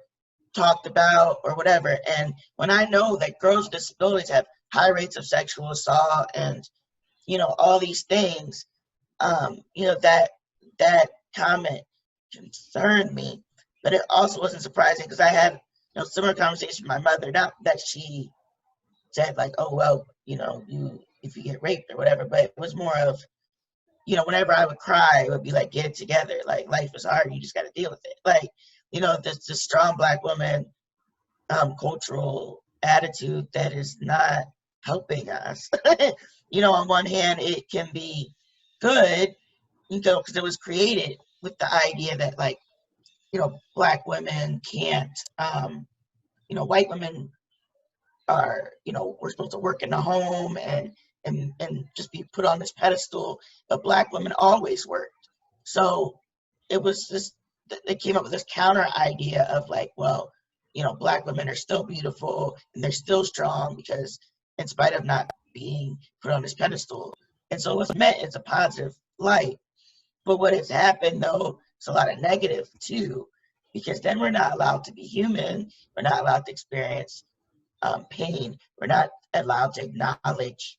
talked about or whatever. And when I know that girls with disabilities have high rates of sexual assault and, you know, all these things, you know, that comment concerned me. But it also wasn't surprising because I had, you know, similar conversation with my mother. Not that she said like, oh well, you know, if you get raped or whatever, but it was more of, you know, whenever I would cry, it would be like, get it together. Like, life is hard. You just got to deal with it. Like, you know, this strong Black woman cultural attitude that is not helping us. You know, on one hand, it can be good, you know, because it was created with the idea that, like, you know, Black women can't, you know, white women are, you know, we're supposed to work in the home and just be put on this pedestal, but Black women always worked. So it was just, they came up with this counter idea of like, well, you know, Black women are still beautiful and they're still strong because in spite of not being put on this pedestal. And so it was meant as a positive light. But what has happened though, is a lot of negative too, because then we're not allowed to be human. We're not allowed to experience pain. We're not allowed to acknowledge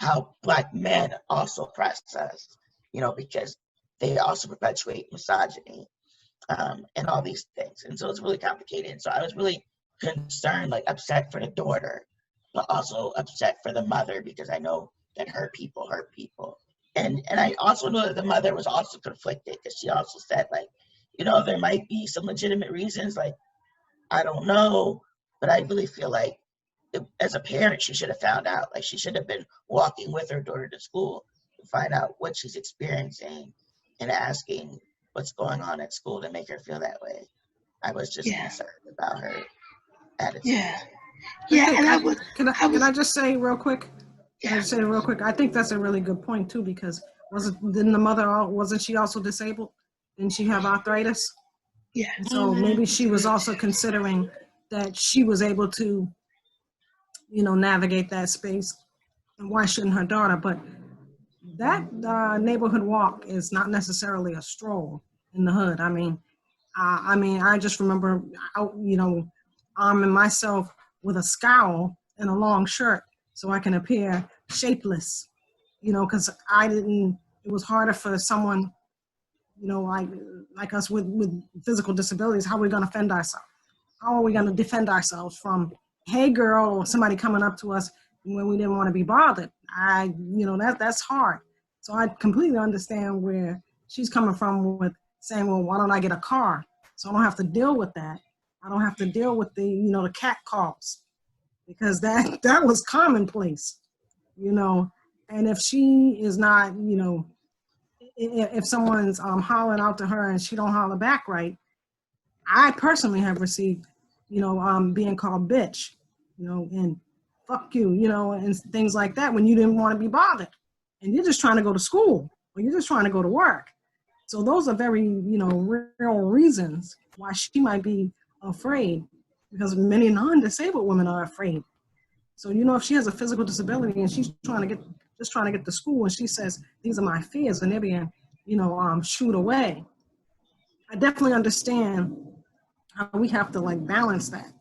how Black men also oppress us, you know, because they also perpetuate misogyny and all these things. And so it's really complicated. And so I was really concerned, like upset for the daughter, but also upset for the mother because I know that hurt people hurt people. And I also know that the mother was also conflicted because she also said, like, you know, there might be some legitimate reasons, like, I don't know, but I really feel like as a parent, she should have found out. Like, she should have been walking with her daughter to school to find out what she's experiencing and asking what's going on at school to make her feel that way. I was just concerned about her attitude. Yeah. Yeah, and Can I just say real quick? Can I just say real quick? I think that's a really good point too, because wasn't she also disabled? Didn't she have arthritis? Yeah. And so maybe she was also considering that she was able to, you know, navigate that space. And why shouldn't her daughter? But that neighborhood walk is not necessarily a stroll in the hood. I mean, I just remember, you know, arming myself with a scowl and a long shirt so I can appear shapeless, you know, because it was harder for someone, you know, like us with physical disabilities. How are we going to defend ourselves? How are we going to defend ourselves from, hey girl, or somebody coming up to us when we didn't want to be bothered? You know, that's hard. So I completely understand where she's coming from with saying, well, why don't I get a car? So I don't have to deal with that. I don't have to deal with the, you know, the cat calls, because that was commonplace, you know. And if she is not, you know, if someone's hollering out to her and she don't holler back right, I personally have received, you know, being called bitch, you know, and fuck you, you know, and things like that when you didn't want to be bothered. And you're just trying to go to school or you're just trying to go to work. So those are very, you know, real reasons why she might be afraid, because many non-disabled women are afraid. So, you know, if she has a physical disability and she's trying to get to school and she says, these are my fears, and they're being, you know, shooed away. I definitely understand how we have to like balance that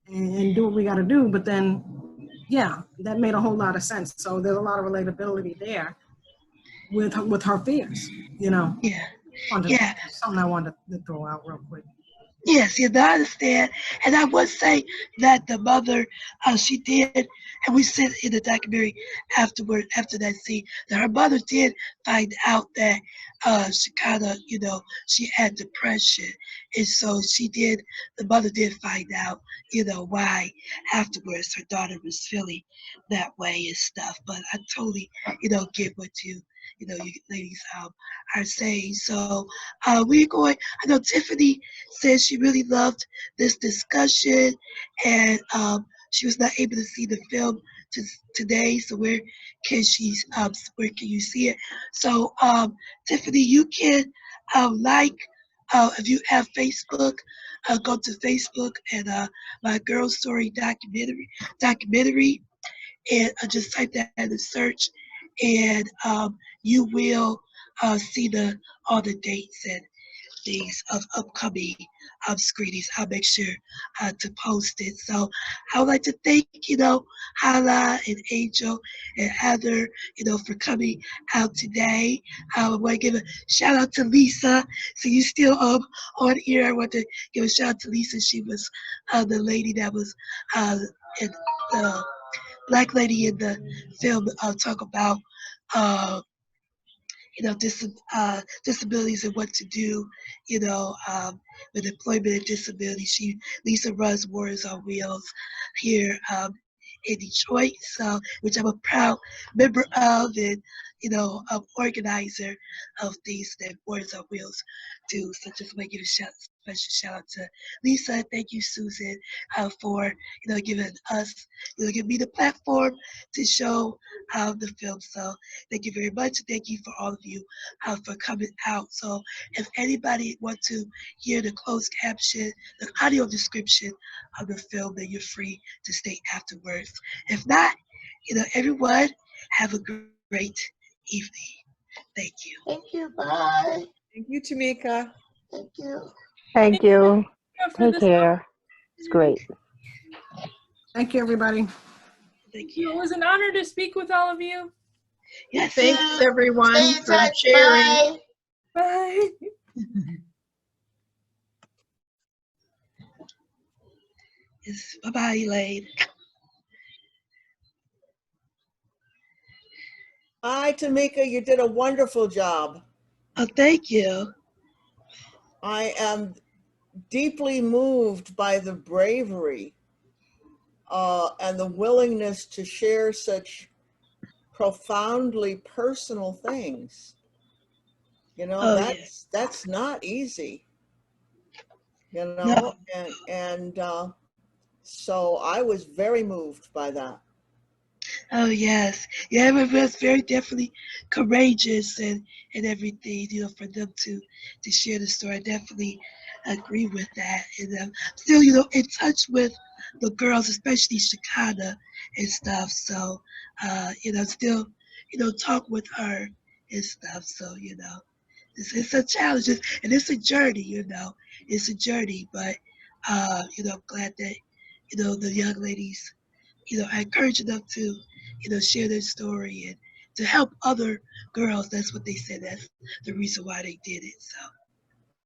and do what we got to do. But then, yeah, that made a whole lot of sense. So there's a lot of relatability there with her fears, you know. Yeah. Something I wanted to throw out real quick. Yes, I understand. And I would say that the mother, she did, and we said in the documentary after that scene, that her mother did find out that she kind of, you know, she had depression. And so the mother did find out, you know, why afterwards her daughter was feeling that way and stuff. But I totally, you know, get what you ladies are saying. So we're going, I know Tiffany said she really loved this discussion, and she was not able to see the film today. So where can you see it? So Tiffany, you can if you have Facebook, go to Facebook and My Girl Story documentary, and just type that in the search, and you will see all the dates and things of upcoming screenings. I'll make sure to post it. So I would like to thank, you know, Hala and Angel and Heather, you know, for coming out today. I want to give a shout out to Lisa. So you still on here. I want to give a shout out to Lisa. She was the lady that was in the Black lady in the film talk about you know, disabilities and what to do, you know, with employment and disability. Lisa runs Warriors on Wheels here in Detroit, so which I'm a proud member of, and organizer of things that Boys on Wheels do. So just want to give a special shout out to Lisa. Thank you, Susan, for giving us, giving me the platform to show the film. So thank you very much. Thank you for all of you for coming out. So if anybody want to hear the closed caption, the audio description of the film, then you're free to stay afterwards. If not, everyone have a great evening. Thank you. Thank you. Bye. Thank you, Tamika. Thank you. Thank you. For Take this care. It's great. Thank you, everybody. Thank It you. was an honor to speak with all of you. Yes. Thanks, everyone, Stay in for touch. sharing. Bye. Bye. Yes. Bye-bye, Elaine. Hi, Tamika. You did a wonderful job. Oh, thank you. I am deeply moved by the bravery and the willingness to share such profoundly personal things. Oh, yeah. That's not easy. No. And so I was very moved by that. Oh, yes. Yeah, it was very definitely courageous and everything, for them to share the story. I definitely agree with that. And still, in touch with the girls, especially Shakana and stuff. So, still, talk with her and stuff. So, it's a challenge and it's a journey, It's a journey, but, I'm glad that, the young ladies I encourage them to, share their story and to help other girls. That's what they said. That's the reason why they did it. So